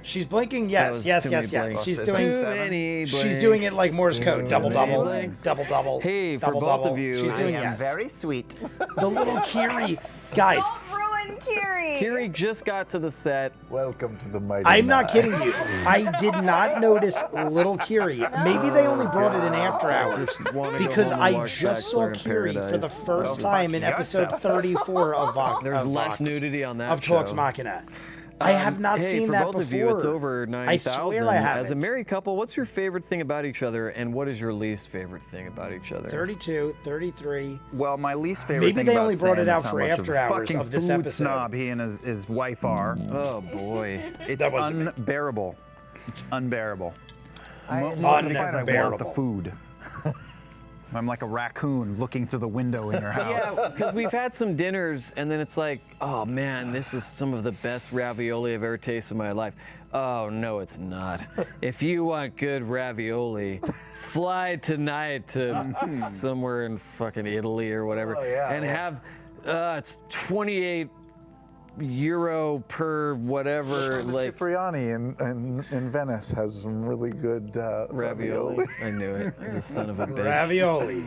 She's blinking. That Yes, was yes, too yes, many yes. blinks. She's Too doing. many She's doing it like Morse code. Double, many double, blinks. double, double. Hey, for double, both double. of you, She's I doing am yes. Very sweet. The little Kiri, guys. Don't ruin Kiri. Kiri just got to the set. Welcome to the mighty. I'm not Nine. kidding you. I did not notice little Kiri. Maybe they only brought it in After Hours wanna go because home and I watch just saw Bachelor in Kiri for the Paradise. first Well, time in fuck episode yourself. 34 of Vox. There's of less Vox, nudity on that of Talks show. Machina. I have not Hey, seen for that both before. of you, it's over 9,000. I swear I haven't. As a married couple, what's your favorite thing about each other, and what is your least favorite thing about each other? 32, 33. Well, my least favorite Maybe thing they about only brought Sam it out is how for much After of a Hours fucking of this food episode. snob he and his wife are. Oh boy. It's That wasn't me. unbearable. It's unbearable. Mostly because I want Unbearable. the food. I'm like a raccoon looking through the window in your house. Yeah, because we've had some dinners, and then it's like, oh man, this is some of the best ravioli I've ever tasted in my life. Oh no, it's not. If you want good ravioli, fly tonight to somewhere in fucking Italy or whatever, and have it's 28 euro per whatever, like Cipriani in Venice has some really good ravioli. I knew it. The son of a bitch. Ravioli.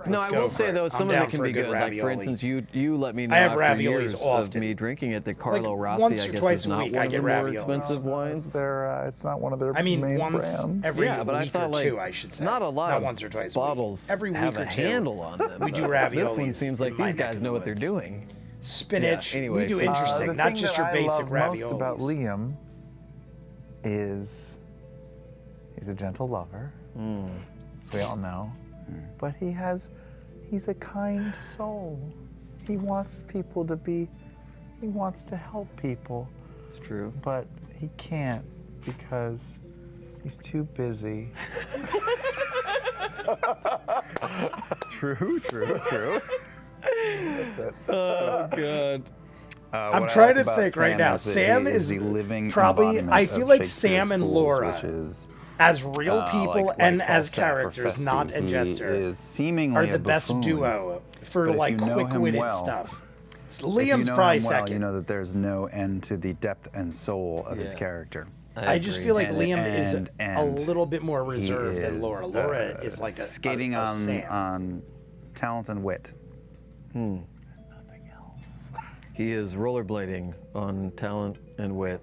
No, Let's I go will for say it. though, I'm some of down it can for a be good good. Like for ravioli. instance, you let me know I have after raviolis years of often. me drinking it that Carlo Like, Rossi, once I or guess, twice is a not week, one I of get the more raviolis. expensive wines. It's not one of their I mean, main once brands. every Yeah, but I week thought or like two, I should say. not a lot Not of once or twice bottles a week. Every week have or a two. handle on them. We do though. This one raviolis seems like in my these guys neck know of what the they're woods. doing. Spinach. Yeah, anyway, we do the interesting, The not thing just that your basic I love most about raviolis. Liam is he's a gentle lover, as we all know, but he's a kind soul. He wants people to be, he wants to help people, It's true. but he can't because he's too busy. True. Oh god. I'm What I trying like to about think right Sam now. is that Sam he is the living probably. embodiment I feel of like Shakespeare's Sam and fools, Laura, which is, as real people like and as Falstaff or characters, Feste. not in He Jester, is seemingly are a the best buffoon, duo for but if like you know him quick-witted well- stuff. if you Liam's know probably him well, second. You know that there's no end to the depth and soul of his Yeah. character. I just agree. feel like And- Liam is and- a and little bit more He reserved than is, Laura. Laura is like a skating a Sam. on talent and wit. He is rollerblading on talent and wit.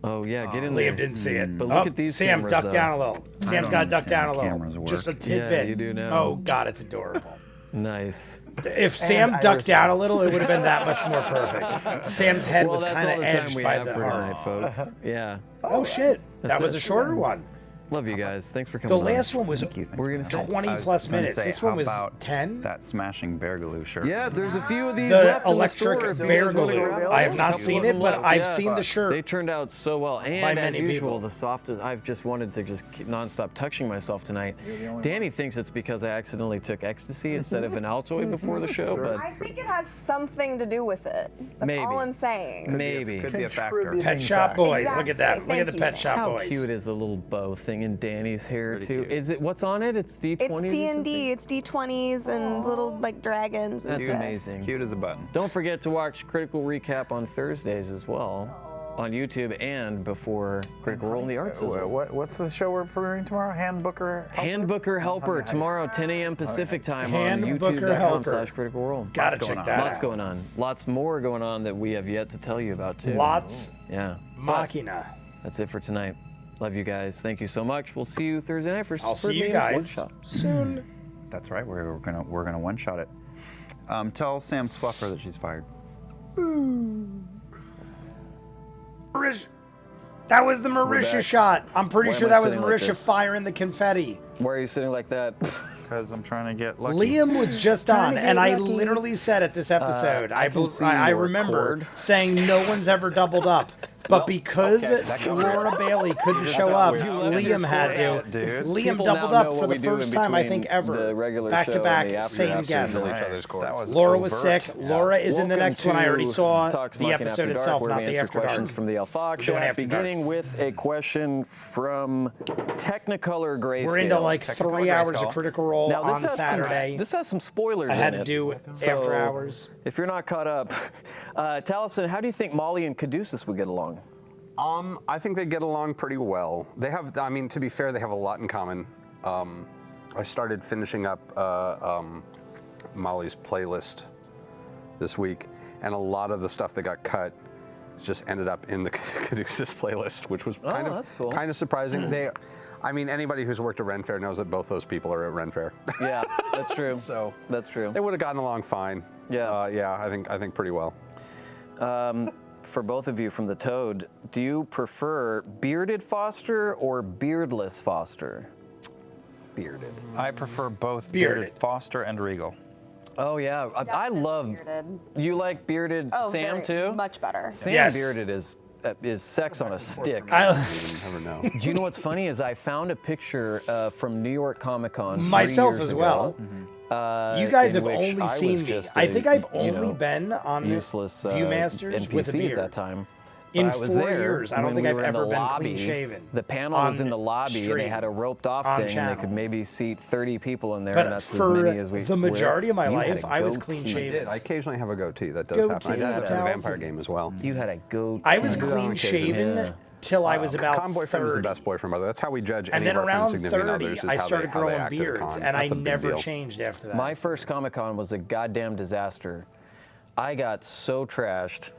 Oh yeah, get in there. Liam didn't see it. But look Oh, at these Sam, cameras, duck though. down a little. Sam's don't got to duck understand down a how little. cameras work. Just a Yeah, tidbit. you do now. Oh God, it's adorable. Nice. If Sam ducked down a little, it would have been that much more perfect. Sam's head Well, was that's kind all of the time edged we by have the for heart. tonight, folks. Yeah. Oh shit, that That's was it. a shorter one. Love you guys. Thanks for The coming. last one was We're gonna say 20 I was plus gonna minutes. say, This one how was about 10. That smashing Bear Galoo shirt. Yeah, there's a few of these The left electric in the store. Bear If you guys wanna Galoo. grab I have them. not A couple seen of it, them but left. I've Yeah. seen the shirt. They turned out so well, and as many usual, people. the softest. I've just wanted to just keep nonstop touching myself tonight. Danny thinks it's because I accidentally took ecstasy instead of an Altoid before the show, but I think it has something to do with it. That's Maybe. all I'm saying. maybe. Could be a factor. Pet Shop Boys. Look Exactly. at that. Look at Thank the you, Pet Sam. Shop How Boys. cute is the little bow thing in Danny's hair Pretty too? cute. Is it what's on it? It's D20s. It's D&D. It's D20s and little like dragons. And That's stuff. amazing. Cute as a button. Don't forget to watch Critical Recap on Thursdays as well, on YouTube and before Critical Role in the Arts. What's the show we're premiering tomorrow? Handbooker? Handbooker Helper tomorrow, 10 a.m. Pacific time on Handbooker Helper. YouTube.com/Critical Role. Gotta Lots check going that on. Lots out. going on. Lots more going on that we have yet to tell you about too. Lots. Yeah. Machina. That's it for tonight. Love you guys. Thank you so much. We'll see you Thursday night for I'll for see you the guys one shot. soon. That's right. We're gonna one shot it. Tell Sam's fluffer that she's fired. That was the Marisha back. shot. I'm pretty Why am sure I that was sitting like Marisha this? firing the confetti. Why are you sitting like that? Because I'm trying to get lucky. Liam was just on, to get and I lucky. literally said at this episode, I can see your remember cord. saying no one's ever doubled up. But because Laura Bailey couldn't show up, Liam had to. dude. Liam People now doubled know up what for we the do in first time, I between think, ever. the regular Back show to and back, the after same hours guest. to each Right. other's cords. That was Laura was overt. sick. Laura is in the Welcome next one. I to already saw Talks the Machina episode After Dark, itself, where we not the answer after questions dark. from the Alfox We're doing chat, After Dark. beginning with a question from Technicolor Grayscale. We're into like Technicolor 3 hours Grayscale. of Critical Role Now, on this has Saturday. this has some spoilers I had in to it. do So, after hours. If you're not caught up, Taliesin, how do you think Molly and Caduceus would get along? I think they get along pretty well. They have, I mean, to be fair, they have a lot in common. I started finishing up Molly's playlist this week, and a lot of the stuff that got cut just ended up in the Caduceus playlist, which was that's cool. kind of surprising. I mean, anybody who's worked at Ren Fair knows that both those people are at Ren Fair. Yeah, that's true. So That's true. they would have gotten along fine. Yeah. Yeah, I think pretty well. For both of you from the Toad, do you prefer bearded Foster or beardless Foster? Bearded. I prefer both Bearded. Foster and Regal. Oh yeah, I love. Bearded. You like bearded Oh, Sam very- too? Much better. Sam Yes. bearded is sex on a stick. I, You never know. Do you know what's funny is I found a picture from New York Comic Con myself as well. You guys have only seen me. I think I've only been on useless ViewMasters with a NPC beard. at that time. In But I was 4 there years, I don't when think we I've were in the ever been lobby. clean-shaven The panel was on in the lobby, and they stream, had a roped-off on thing, and channel. they could maybe seat 30 people in there, But and that's as for many as we. the majority of my You had life, a I was goatee. clean-shaven. I occasionally have a goatee. That does happen. I did that in the vampire game as well. You had a goatee. I was do that on clean shaven Yeah. till I was about Con boyfriend 30. is the best boyfriend brother. That's how we judge And any then of our friends' around significant 30, others. Is I how started they, how they growing act at a beards, con. and I That's a big never deal. changed after that. My first Comic-Con was a goddamn disaster. I got so trashed.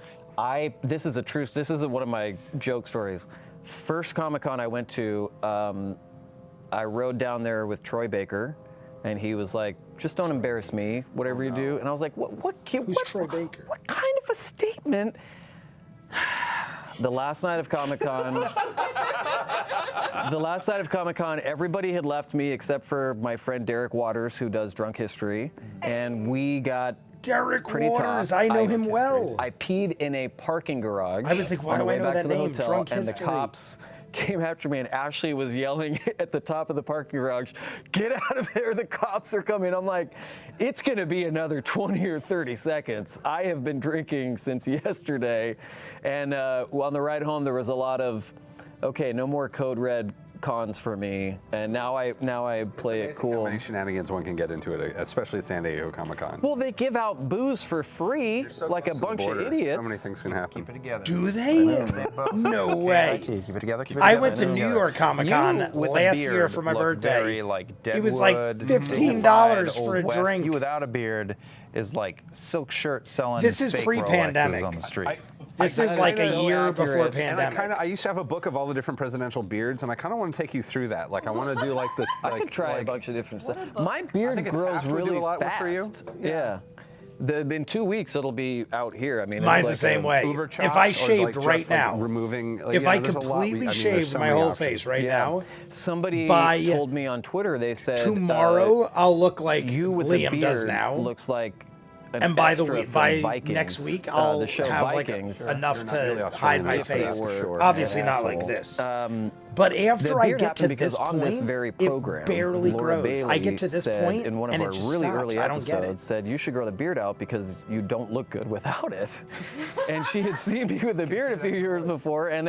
This is a truth. This isn't one of my joke stories. First Comic-Con I went to, I rode down there with Troy Baker, and he was like, "Just don't embarrass me, whatever you do." And I was like, "What kid? Who's What Troy Baker? What kind of a statement?" The last night of Comic-Con, everybody had left me except for my friend Derek Waters, who does Drunk History, and we got Derek pretty Waters, tossed. I know him well. I peed in a parking garage. I was like, why on the do I way know back that to the name? hotel, Drunk and History. the cops came after me, and Ashley was yelling at the top of the parking garage, "Get out of there, the cops are coming." I'm like, it's gonna be another 20 or 30 seconds. I have been drinking since yesterday, and on the ride home, there was a lot of, okay, no more Code Red cons for me, and now I play it How cool. many shenanigans one can get into it, especially at San Diego Comic-Con. Well, they give out booze for free, like a Close to the bunch of border. idiots. So many things can happen. Keep it together. Do they? No way. Keep it together. Keep it I together. went to New York Comic Con You with a last year beard for my look birthday. Very, like, It was like Deadwood, $15 dignified, for a Old West. drink. You without a beard is like silk shirt selling This is fake pre-pandemic. Rolexes on the street. This is like a year before accurate. And pandemic. I used to have a book of all the different presidential beards, and I kind of want to take you through that. Like, I want to do like the. I like, could try a like, bunch of different stuff. My beard think it's grows after we do really a lot fast. for you. Yeah. In 2 weeks, it'll be out here. I mean, it's Mine's like the same way. Uber chops, If I or, shaved like, just, right like, now, removing. Like, if yeah, I there's a lot. completely There's shaved so my many whole options. face right Yeah. now, Somebody by told me on Twitter, they said tomorrow I'll look like you with Liam a beard does now. looks like an And by the extra week, from by Vikings, next week, I'll the show have Vikings. like enough You're not really to hide Australian my enough for that, face. for sure. Obviously An not like asshole. this. But The after I beard get happened to because this on point, this very program, it barely Laura grows. I Bailey get to this said point, in one of and our it just really stops. early I don't get it. episodes, said you should grow the beard out because you don't look good without it. And she had seen me with the beard a few years before, and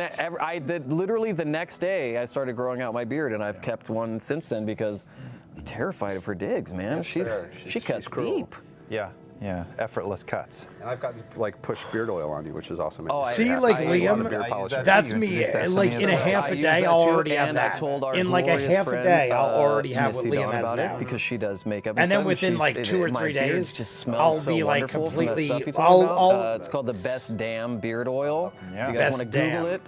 literally the next day I started growing out my beard, and I've kept one since then because I'm terrified of her digs, man. She cuts cruel. deep. Yeah, yeah, effortless cuts. And I've got like pushed beard oil on you, which is awesome. See, like I use Liam, that too. that's You me. introduced that to Like me in as a well. half I a use day, that I'll too, already have and I that. told our In like a glorious half a friend, day, I'll already have what Missy Liam Dawn has about now. it because she does makeup. And then stuff, within she's- like 2 or my 3 beard days, just smells I'll so be like wonderful from that completely. stuff you told me about. I'll It's called the Best Damn Beard Oil. Yeah. If you guys Best want to Google Damn. it,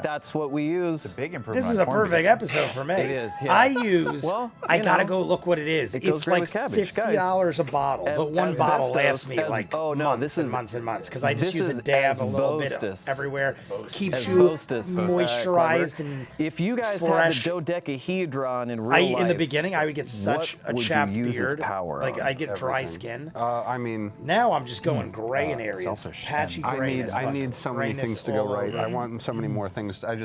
that's what we use. Big improvement. This is on a corned beef. perfect episode for me. It is, yeah. I use. Well, I you gotta know, go look what it is. it goes It's great like with cabbage. Guys, $50 a bottle, but one as bottle Bestos- lasts me as- like oh, no, months this and is- months and months because I just this use is a dab as a little bit Bostus. everywhere. Keeps As you Bostus, moisturized Clever. and if you guys fresh. had the dodecahedron in real life, in the beginning, I would get such what a would you chapped use its beard. power Like on? I get dry skin. I mean, Now I'm just going gray in areas. selfish. Patchy I grayness. need look, so many grayness things to go all right. over. I want so many more things. I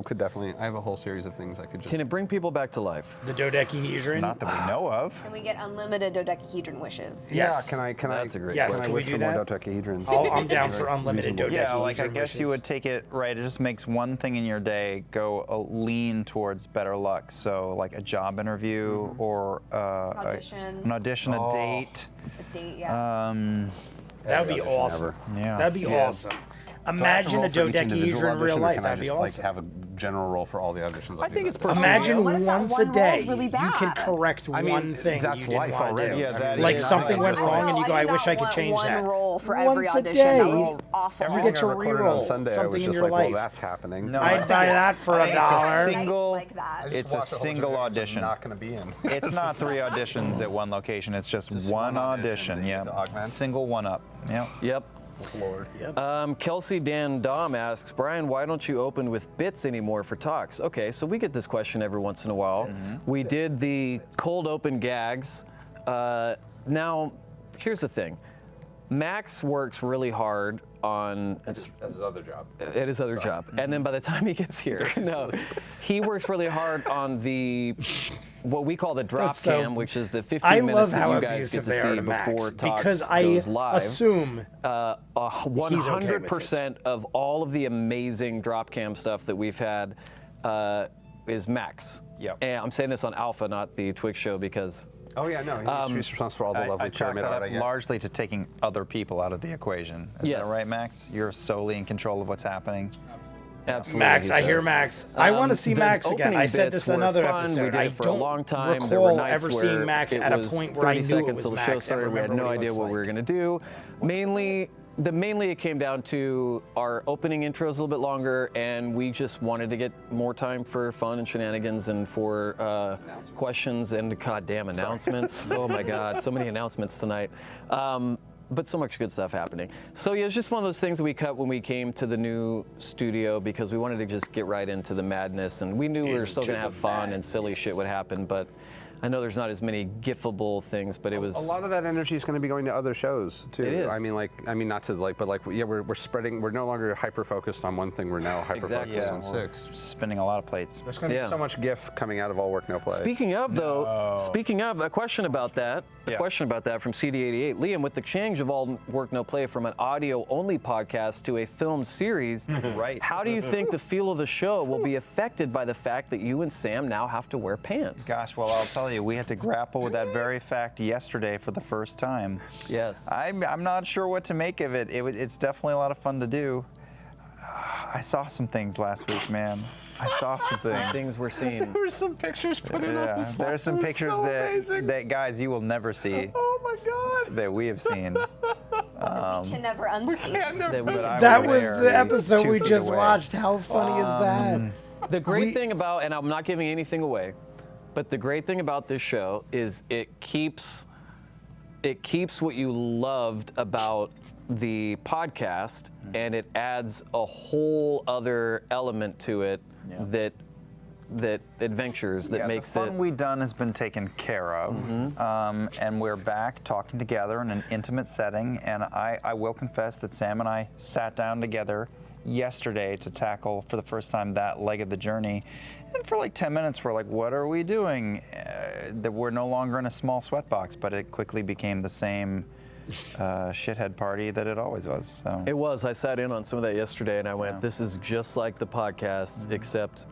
could definitely. I have a whole series of things I could just. Can it bring people back to life? The dodecahedron. Not that we know of. Can we get unlimited dodecahedron wishes? Yes. Can I? That's a great Yes, Can I can we wish do for more that? dodecahedrons? I'm down for unlimited Reasonable. dodecahedron. Yeah, like I guess wishes. you would take it right. It just makes one thing in your day go lean towards better luck. So like a job interview or Audition. an audition, a date. A date, yeah. That would be awesome. Ever. Yeah. That'd be awesome. Imagine a dodecahedron in real life. That'd be Like awesome. have a general role for all the auditions? I think it's personal. Imagine What if that once a one day roll's really you can bad? correct I mean, one thing that's you didn't life want to already. do. Yeah, that Like is something went just wrong and you go, I do wish not I could want change one that. roll for every Once a audition. day, That would be awful. Everything Everything get to I recorded reroll on Sunday, I something was in just your like, life. well, that's happening. No, I'd buy that for I think it's $1. single. Like that. It's a single audition. I'm not going to be in. It's not 3 auditions at one location. It's just one one audition. audition, and Yeah, you get to augment? single one up. Yeah. Yep. Lord. Kelsey Dan Dom asks, Brian, why don't you open with bits anymore for talks? Okay, so we get this question every once in a while. We did the cold open gags. Now, here's the thing. Max works really hard on That's his other job. at his other job, and then by the time he gets here, no, he works really hard on the what we call the drop That's so- cam, which is the 15 I minutes love that how you guys get abusive to they are see to Max before talks because I goes live. assume 100% of all of the amazing drop cam stuff that we've had is Max. Yep. And I'm saying this on Alpha, not the Twix show, because Oh yeah, no, he's responsible for all the lovely I chalk pyramid that art up I get. largely to taking other people out of the equation. Is Yes. that right, Max? You're solely in control of what's happening. absolutely. Max. he I hear says. Max. I want to see The Max again. opening I said bits this in were another fun. episode. We did I it for don't a long time. There were recall nights ever where seeing Max it at a was point where I 30 knew it seconds was till the Max. show and started. We had remember no what he idea looks what we were like. going to do. Mainly it came down to our opening intros a little bit longer, and we just wanted to get more time for fun and shenanigans and for questions and goddamn announcements. Oh my God, so many announcements tonight. But so much good stuff happening. So yeah, it was just one of those things that we cut when we came to the new studio because we wanted to just get right into the madness, and we knew we were still going to have fun and silly shit would happen, but I know there's not as many gifable things, but it was A lot of that energy is going to be going to other shows too. It is. I mean, not to yeah, we're spreading. We're no longer hyper focused on one thing. We're now hyper focused Exactly. on we're 6. spinning a lot of plates. There's going to Yeah. be so much GIF coming out of all work, no play. Speaking of, a question about that. Yeah. Question about that from CD88. Liam, with the change of all work, no play from an audio-only podcast to a film series, Right. how do you think the feel of the show will be affected by the fact that you and Sam now have to wear pants? Gosh, well, I'll tell you, we had to grapple with that very fact yesterday for the first time. Yes. I'm not sure what to make of it. It's definitely a lot of fun to do. I saw some things last week, man. I saw some things. Things we're seeing. There's some pictures put in Yeah, there's some pictures that guys you will never see. Oh my God. That we have seen. that we can never unsee. That was there, the episode 2 we feet just away. watched. How funny is that? The great thing about, and I'm not giving anything away, but the great thing about this show is it keeps what you loved about the podcast, and it adds a whole other element to it that adventures, that makes the fun it. we've done has been taken care of, and we're back talking together in an intimate setting. And I will confess that Sam and I sat down together yesterday to tackle for the first time that leg of the journey. And for like 10 minutes, we're like, what are we doing? That we're no longer in a small sweatbox, but it quickly became the same shithead party that it always was. So. It was. I sat in on some of that yesterday, and I went, "This is just like the podcast, except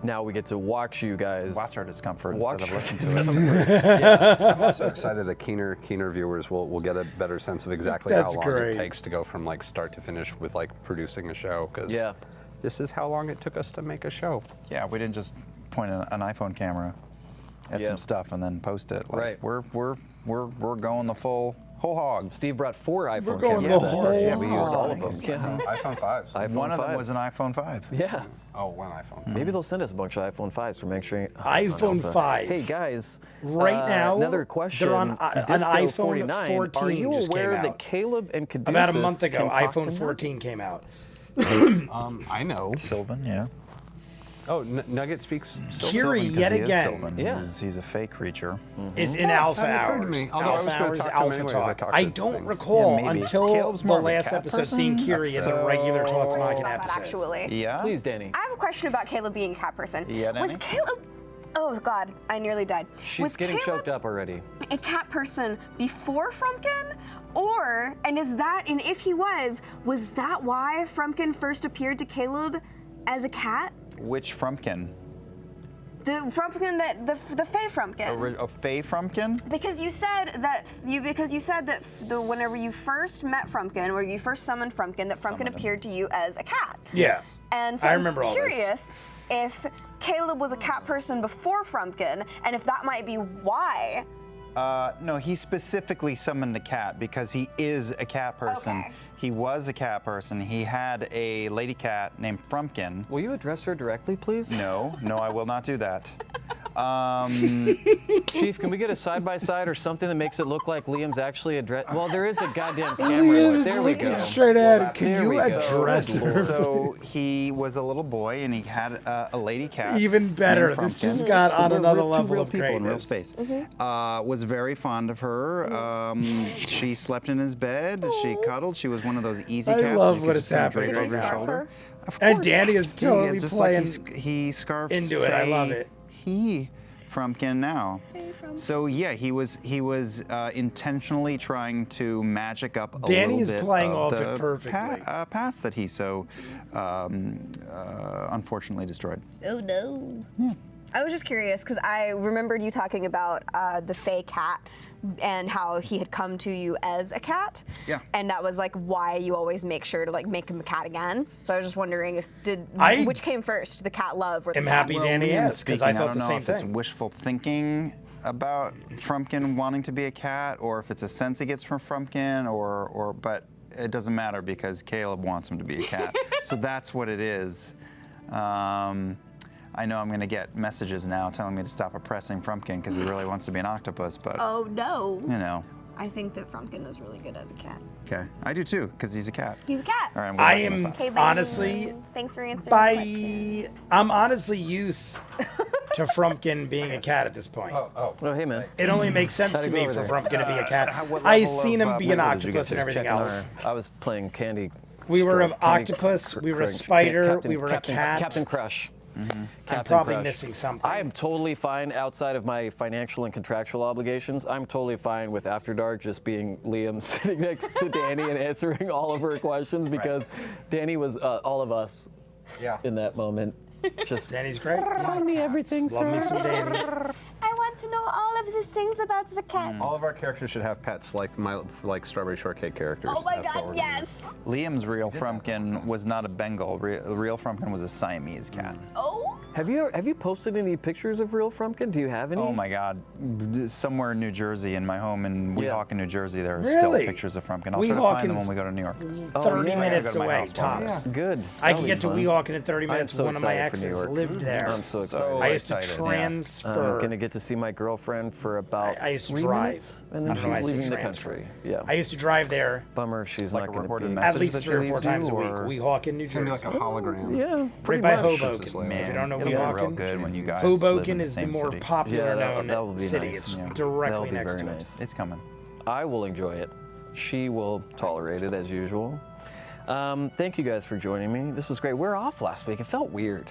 now we get to watch you guys Watch our discomfort watch instead of our listen to it. I'm also excited that keener viewers will get a better sense of exactly how That's long great. it takes to go from like start to finish with like producing a show. Because Yeah. this is how long it took us to make a show. Yeah, we didn't just point an iPhone camera at Yeah. some stuff and then post it. Like, Right. We're going the whole hog. Steve brought 4 iPhone going cameras. the that whole day. Yeah, we used all of them. hog. Yeah. iPhone 5s. iPhone One of them 5s. was an iPhone 5. Yeah. Oh, one iPhone. Maybe they'll send us a bunch of iPhone 5s for make sure. iPhone 5. Hey guys, Right now, another question. they're on an Disco iPhone 49. 14 Are you just came aware out. that Caleb and Caduceus About a month ago, can talk to iPhone them? 14 came out. I know. Sylvan, yeah. Oh, Nugget speaks. Kiri, Sylvan, 'cause yet he is again, Sylvan. Yeah. He's a fake creature. is in alpha hadn't occurred to hours. me. Although I was Alpha gonna hours, talk to him alpha anyways, I talk. talked I to don't things. recall Yeah, maybe. until Caleb's the more of a last cat episode person? seeing Kiri in the regular Talks Machina That episodes. actually. Yeah? Please, Danny. I have a question about Caleb being a cat person. Yeah, Was Danny? Caleb? Oh God, I nearly died. She's was getting Caleb choked up already. a cat person before Frumpkin? And if he was that why Frumpkin first appeared to Caleb as a cat? Which Frumpkin? The Frumpkin the Fey Frumpkin. A Fey Frumpkin? Because you said that whenever you first met Frumpkin, or you first summoned Frumpkin, that Frumpkin Summoned him. appeared to you as a cat. Yeah. And so I remember all I'm this. curious if Caleb was a cat person before Frumpkin, and if that might be why. No, he specifically summoned a cat because he is a cat person. Okay. He was a cat person. He had a lady cat named Frumpkin. Will you address her directly, please? No, I will not do that. Chief, can we get a side-by-side or something that makes it look like Liam's actually address? Well, there is a goddamn camera. Liam is There we looking go. straight ahead. Can There you we go. address her? So he was a little boy and he had a lady cat. Even better. named This just Frumpkin. got on We're another two level real of people in real greatness. space. Was very fond of her. She slept in his bed. She cuddled. She was one of those easy I cats. love you what could is just kinda happening drape right over your now. shoulder. Of And course, Danny is yes. totally just playing like he scarfs into it. I love it. He Frumpkin now. So yeah, he was intentionally trying to magic up a Danny is little bit playing of off the it perfectly. past that he so unfortunately destroyed. Oh no. Yeah. I was just curious because I remembered you talking about the Fey cat and how he had come to you as a cat. Yeah. And that was like why you always make sure to like make him a cat again. So I was just wondering which came first, the cat love or the I'm cat happy love? Danny Liam is, because speaking, I thought don't the know same if it's thing. wishful thinking about Frumpkin wanting to be a cat, or if it's a sense he gets from Frumpkin, but it doesn't matter because Caleb wants him to be a cat. So that's what it is. I know I'm going to get messages now telling me to stop oppressing Frumpkin because he really wants to be an octopus, but Oh no. you know. I think that Frumpkin is really good as a cat. Okay, I do too because he's a cat. He's a cat. All right, I'm I going back on the am spot. Okay, bye. honestly, Thanks for answering. my question. I'm honestly used to Frumpkin being a cat at this point. Oh, hey, man. It only makes sense How'd to it go me over for there? Frumpkin to be a cat. what I level seen of, him be an level did you get octopus and to? everything Checking else. I was playing Candy. We were an Strike, Candy octopus, we were a Crunch, spider, Captain- we were a Captain- cat. Captain Crush. I'm Captain probably Crush. missing something. I am totally fine outside of my financial and contractual obligations. I'm totally fine with After Dark just being Liam sitting next to Danny and answering all of her questions because Danny was all of us in that moment. Just Danny's great. tell me everything, Love me sir. some Danny. I want to know all of the things about the cat. All of our characters should have pets like Strawberry Shortcake characters. Oh my That's what god, we're yes. Liam's real Frumpkin was not a Bengal. The real Frumpkin was a Siamese cat. Oh. Have you posted any pictures of real Frumpkin? Do you have any? Oh my God! Somewhere in New Jersey, in my home in Weehawken, New Jersey, there are Really? still pictures of Frumpkin. I'll try to find them when Weehawken's we go to New York. 30 yeah. minutes Go to my away, house one day. tops. Good. I That'll can be get to fun. Weehawken in 30 minutes. so One of my excited for New exes York. lived there. I'm so excited. So I used to excited, yeah. transfer. I'm gonna get to see my girlfriend for about I used to 3 drive. minutes, and then I don't know why I she's said leaving the transfer. country. Yeah. I used to drive there Bummer, she's Like not a gonna recorded be. message. at least that she 3 or 4 leaves you, times a week. or- Weehawken, New It's gonna be Jersey. like a hologram. Yeah, Right pretty by much. Hoboken. Man, If you don't know it'll get real Weehawken, good when you guys live in Hoboken the is the same more city. popular Yeah, known that will be city. nice. It's Yeah. directly That'll be next very to it. nice. It's coming. I will enjoy it. She will tolerate it as usual. Thank you guys for joining me. This was great. We're off last week. It felt weird.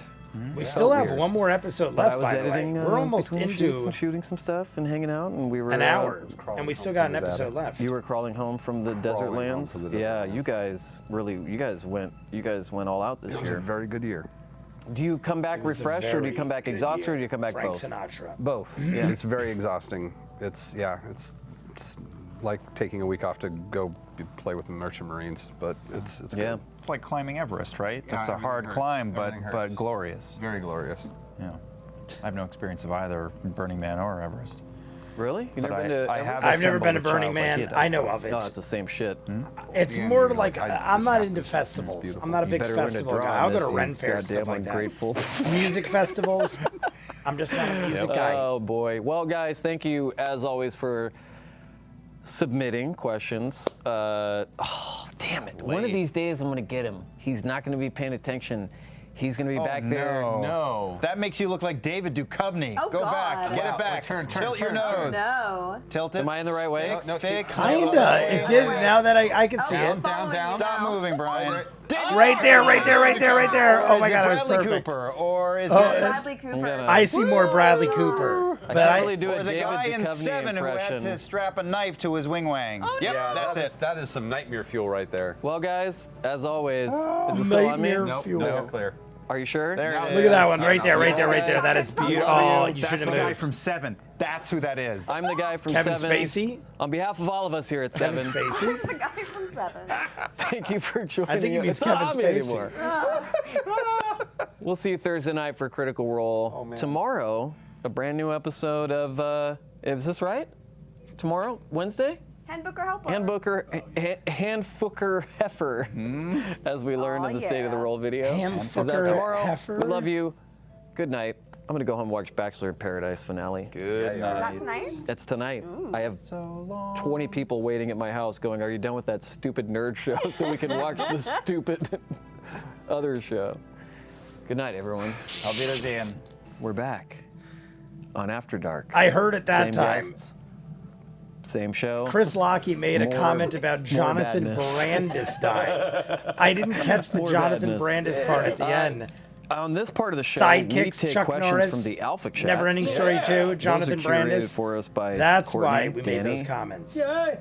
We still have weird. one more episode But I left, was by the way. editing. We're almost between shoots into and shooting some stuff and hanging out, and we were an hour, crawling and we home still got from an Nevada. episode left. You were crawling home from the desert Crawling home lands. from the desert Yeah, lands. you guys went all out this It was a year. very good year. Do you come back It was a refreshed, or do you very come back good exhausted, year. or do you come back Frank both? Sinatra. Both. Yeah. It's very exhausting. It's like taking a week off to go play with the Merchant Marines, but it's Yeah. good. It's like climbing Everest, right? Yeah, That's a everything hard hurts. climb, but Everything hurts. glorious. Very glorious. Yeah. I have no experience of either Burning Man or Everest. Really? You But never been to? I have I've never been to assembled a Burning child like Man. he does, I know though. of it. No, it's the same shit. It's Yeah, more you're like like, I'm not into it's festivals. beautiful. I'm not a You big better win a festival draw guy. on I'll go this, to you Ren Fair and goddamn stuff like that. ungrateful. Music festivals. I'm just not a music guy. Oh boy. Well, guys, thank you as always for submitting questions. Oh, damn it. One of these days I'm gonna get him. He's not gonna be paying attention. He's gonna be back there. No. That makes you look like David Duchovny. Oh, Go back. God. Get Wow. it back. Turn, Tilt your nose. No. Tilt it. Am I in the right way? Fix, No, fix. Kinda. It did. Now that I can see Oh, it. down, down. Stop moving, Brian. Right there, right there, right there, right there. Oh my Is it God, it was Bradley perfect. Cooper, or is Oh, it Bradley Cooper. gonna- I see more Bradley Cooper, but can't really do or a the David guy in Duchovny 7 who had impression. to strap a knife to his wing wang? Yep, that's it. That is some nightmare fuel right there. Well, guys, as always, is it still on me? Nightmare Nope, fuel. no, clear. Are you sure? There it is. Look at that one right there, no. right there, right there. That is beautiful. Oh, you That's should the have guy moved. from 7. That's who that is. I'm the guy from Kevin 7. Spacey. On behalf of all of us here at Kevin 7, Spacey. The guy from 7. thank you for joining I think he us. means It's not Kevin on me Spacey. anymore. We'll see you Thursday night for Critical Role. Tomorrow, a brand new episode of, is this right? Tomorrow? Wednesday? Handbooker helper. Handfooker Heifer, as we learned in the State of the yeah. Roll video. Is that Handfooker tomorrow? Heifer. We love you. Good night. I'm gonna go home and watch Bachelor in Paradise finale. Good Is night. that tonight? It's tonight. I have 20 people waiting at my house going, are you done with that stupid nerd show so we can watch the stupid other show? Good night, everyone. Auf Wiedersehen. We're back on After Dark. I heard at that Same time. guests, same show. Chris Lockey made a More- comment about Jonathan badness. Brandis dying. I didn't catch the More Jonathan badness. Brandis part at the end. On this part of the show, we Sidekicks, take Chuck questions Norris. from the Alpha Chat. Never Ending Story 2, Jonathan Those are curated Brandis. for us by That's Courtney, why we Danny. made those comments.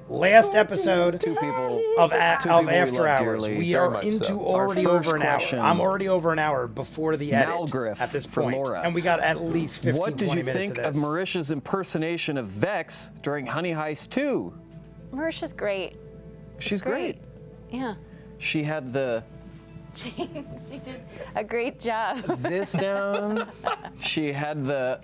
Last episode Two people of two people After love Hours. dearly. We Very are much into so. already Our first over an question. hour. I'm already over an hour before the edit Malgriff at this for point. Laura. And we got at least 15, What did 20 you minutes think of of this. Marisha's impersonation of Vex during Honey Heist 2? Marisha's great. She's great. Yeah. She had the She did a great job. this down. She had the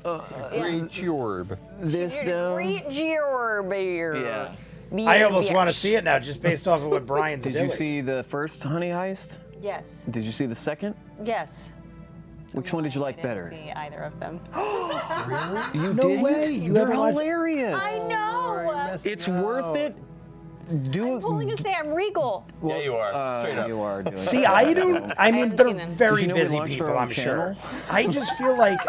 Great Jorb. this You're a down. great job. Yeah. I almost want to see it now just based off of what Brian's Did doing. you see the first Honey Heist? Yes. Did you see the second? Yes. Which one did you like I didn't better? see either of them. You No didn't? way, you They're haven't watched- hilarious. I know. It's worth it. Do I'm pulling a Sam Regal. Yeah, you are. Straight up. You are doing See, it. I don't. I mean, haven't they're seen them. very Did you know we busy launched our people, own I'm sure. channel? I just feel like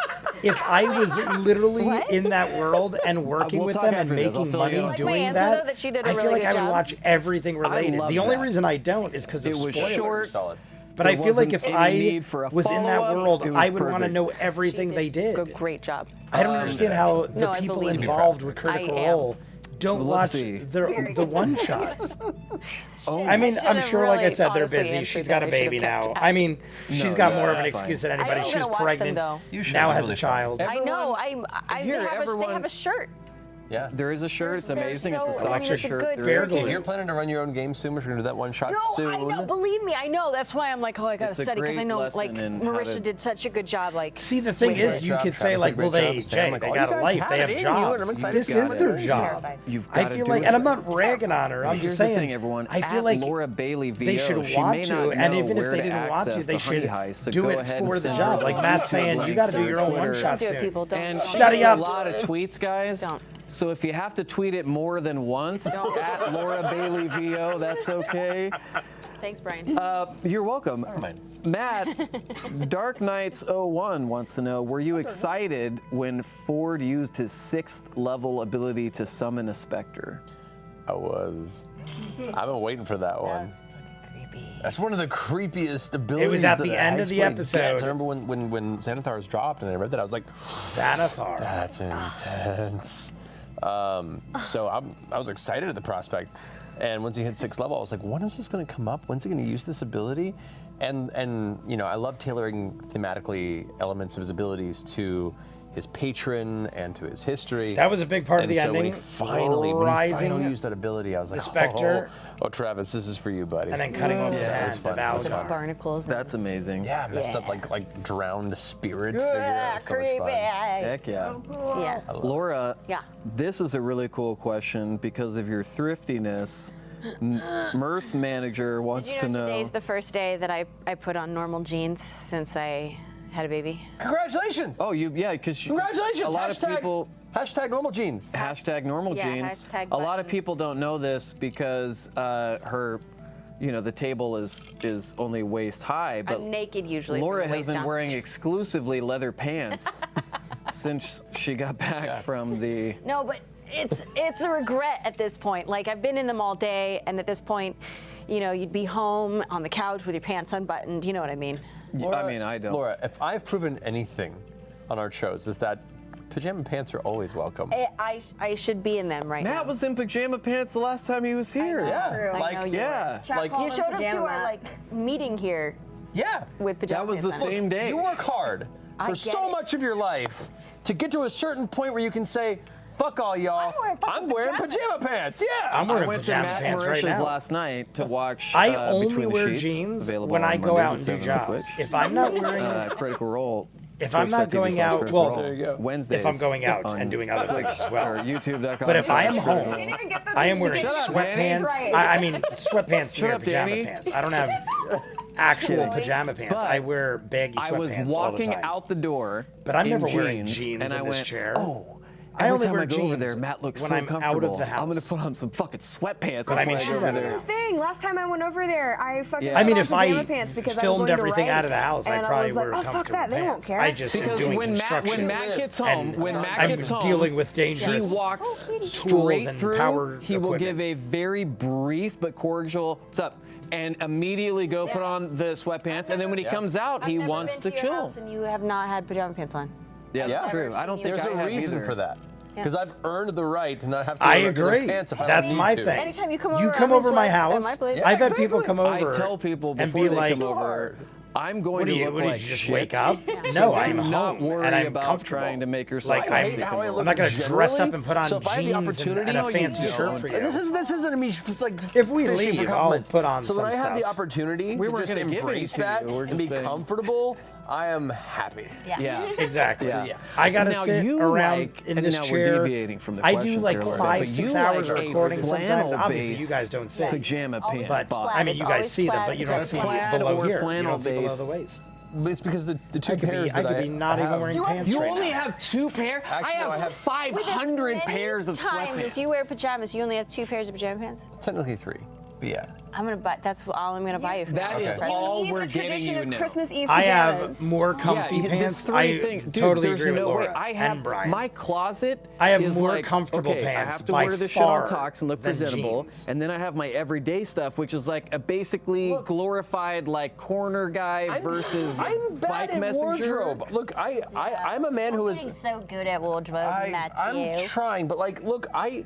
if I was literally What? in that world and working We'll with talk them and after this. I'll making fill you money in. Like my doing answer, that, though, that she did a I feel really like good I would job. watch everything related. love The only that. reason I don't is because of It was spoilers. short. Solid. But I There feel like wasn't if any I need for a was in that follow-up. world, It was I would want to perfect. know everything they did. Good, great job. I don't understand how the No, I people believe you. involved with Critical I am. Role don't Well, watch let's see. the one shots. Oh, I mean, should I'm have sure, like I really said, they're honestly busy. answered She's that. got a I should have baby kept now. out. I mean, she's got more of an that's excuse fine. than anybody. I am She's gonna watch them, pregnant. though. You should. Now It's has really a fun. child. I know. Here, they have a shirt. Yeah. There is a shirt. It's They're amazing. so- It's a I soft mean, it's a shirt. good They're freaking- If you're planning to run your own game soon, we're going to do that one shot No, soon. I know. Believe me, I know. That's why I'm like, oh, I gotta It's a study because I great know, lesson like, in how Marisha to- did such a good job. Like, See, the thing is, you could say like, well, they Jay, they got a life, they have jobs. This is their job. You've I gotta feel do like, it. and I'm not ragging on her. I'm Here's just saying. the thing, everyone. I feel At like Laura Bailey VO, they should she want may to, not and know even if where they to didn't want to, access they the should Honey Heist, so do go it ahead for and the send job. her Like a Matt's YouTube saying, link you got to do through your own Twitter. one shot Don't do it, soon. people. Don't. And don't. she Study gets up. a lot of tweets, guys. Don't. So if you have to tweet it more than once, at Laura Bailey VO, that's okay. Thanks, Brian. You're welcome. Never mind. Matt, Dark Knights 01 wants to know, were you excited when Ford used his 6th level ability to summon a Spectre? I was. I've been waiting for that one. That's fucking creepy. That's one of the creepiest abilities. at that the a end of the Hexblade episode. gets. I remember when Xanathar was dropped and I read that, I was like, Xanathar. that's intense. So I was excited at the prospect. And once he hit 6th level, I was like, when is this going to come up? When's he going to use this ability? And you know, I love tailoring thematically elements of his abilities to his patron and to his history. That was a big part of And the so ending. when he finally used that ability, I was like, Spectre. oh, Travis, this is for you, buddy. And then cutting off his It hand. was fun. That It was was fun. Barnacles. That's amazing. Yeah, messed up like drowned spirit figure. That was so much fun. Heck yeah. Yeah. Laura, Yeah. this is a really cool question because of your thriftiness. Mirth Manager wants Did you to know know. today's the first day that I put on normal jeans since I had a baby? Congratulations! Oh, because Congratulations! a lot of people. Hashtag normal jeans. Hashtag normal Yeah, jeans. hashtag A lot of button. people don't know this because her, the table is only waist high. But I'm naked usually. Laura from the has waist been down. wearing exclusively leather pants since she got back from the. No, but it's a regret at this point. Like, I've been in them all day, and at this point, you'd be home on the couch with your pants unbuttoned. You know what I mean? I don't. Laura, if I've proven anything on our shows, is that pajama pants are always welcome. I should be in them right now. Matt was in pajama pants the last time he was here. Yeah, I know you yeah. like You showed up to our meeting here yeah. with pajama That was the pants on. same day. You work hard I for get so it. much of your life to get to a certain point where you can say, "Fuck all y'all, I'm wearing pajama pants." Yeah, I'm I wearing went to pajama Matt pants right Marisha's now. last night to watch. I Between only the wear Sheets, jeans available when on I go Mondays out at and do 7 on jobs. Twitch. If I'm not wearing, Critical Role. if I'm not going out, well, There you go. Wednesdays. if I'm going out on and doing other things as well. or YouTube.com. But if I am /Critical home, Role. I am wearing Shut up, Danny. sweatpants. I mean, sweatpants to Shut wear up, pajama Danny. pants. I don't have actual Kidding. pajama pants. But I wear baggy I was sweatpants all the walking time. out the door, But I'm in never wearing jeans, jeans and in I this went, chair. Oh, I every only time wear I go over jeans there, Matt looks when so I'm out of comfortable. the I'm gonna house. put on some fucking sweatpants But I mean, before I she's go over not there. out. Thing. Last time I went over there, I fucking Yeah. put I mean, on if I pajama pants because filmed I was going everything to write, out of the house, I and probably was like, wear oh, fuck comfortable that, they won't pants. care. I just am Because doing when construction. Matt gets home, I'm gets home, dealing with he dangerous walks tools straight and through. power He will equipment. give a very brief but cordial "What's up?" and immediately go put on the sweatpants. And then when he comes out, he I've never wants been to your chill. house and you have not had pajama pants on. Yeah, Yeah. that's true. Never I don't seen think you. There's I a have reason either. for that. Because I've earned the right to not have to I wear regular agree. pants if I That's don't my need to. thing. Anytime you come over, You I'm come in over my sweats at house. my place. Yeah, I've had people exactly. come over. I tell people and before be they like, come over, I'm going What do to you? look What did like you just shit. wake up? So No, I'm do not home worry and I'm about comfortable. trying to make yourself Like, I I hate how I look I'm not gonna dress generally. up and put on So if I have jeans the and opportunity, a fancy shirt for you. This isn't me just like If we fishing leave, for I'll compliments. put on So when I some have the stuff. opportunity We to weren't just gonna give embrace any to that you. We're and just be saying. comfortable, I am happy. Yeah. Exactly. Yeah. So I gotta now sit you around like- in and this now chair. we're deviating from the I do questions like here a little bit, 5-6 but you hours like of a recording sometimes. Obviously, flannel-based you guys don't see. pajama Always pants. plaid. I mean, It's you guys always see them, plaid but you don't see pajama Plaid below or here. You don't see below flannel-based. the waist. But it's because the two I could pairs be, I that could be not even have- wearing pants You right only now. have 2 pairs? Actually, no, I have 500 pairs of times sweatpants. as you wear pajamas, you only have 2 pairs of pajama pants? technically 3, but yeah. I'm gonna buy. That's all I'm gonna buy you. For That is Okay. all You need we're the getting tradition you of now. Christmas Eve I pajamas. have more comfy Yeah, pants. three I things. Dude, totally there's agree with no Laura way. I have and Brian. my closet. I have is more like, comfortable okay, I pants have to by wear this shit on far Tox and look than presentable, jeans. and then I have my everyday stuff, which is like a basically glorified like corner guy versus I'm bad bike at messenger. wardrobe. Look, I'm a man who Getting is. so good at wardrobe, I'm Matthew. trying, but like, look, I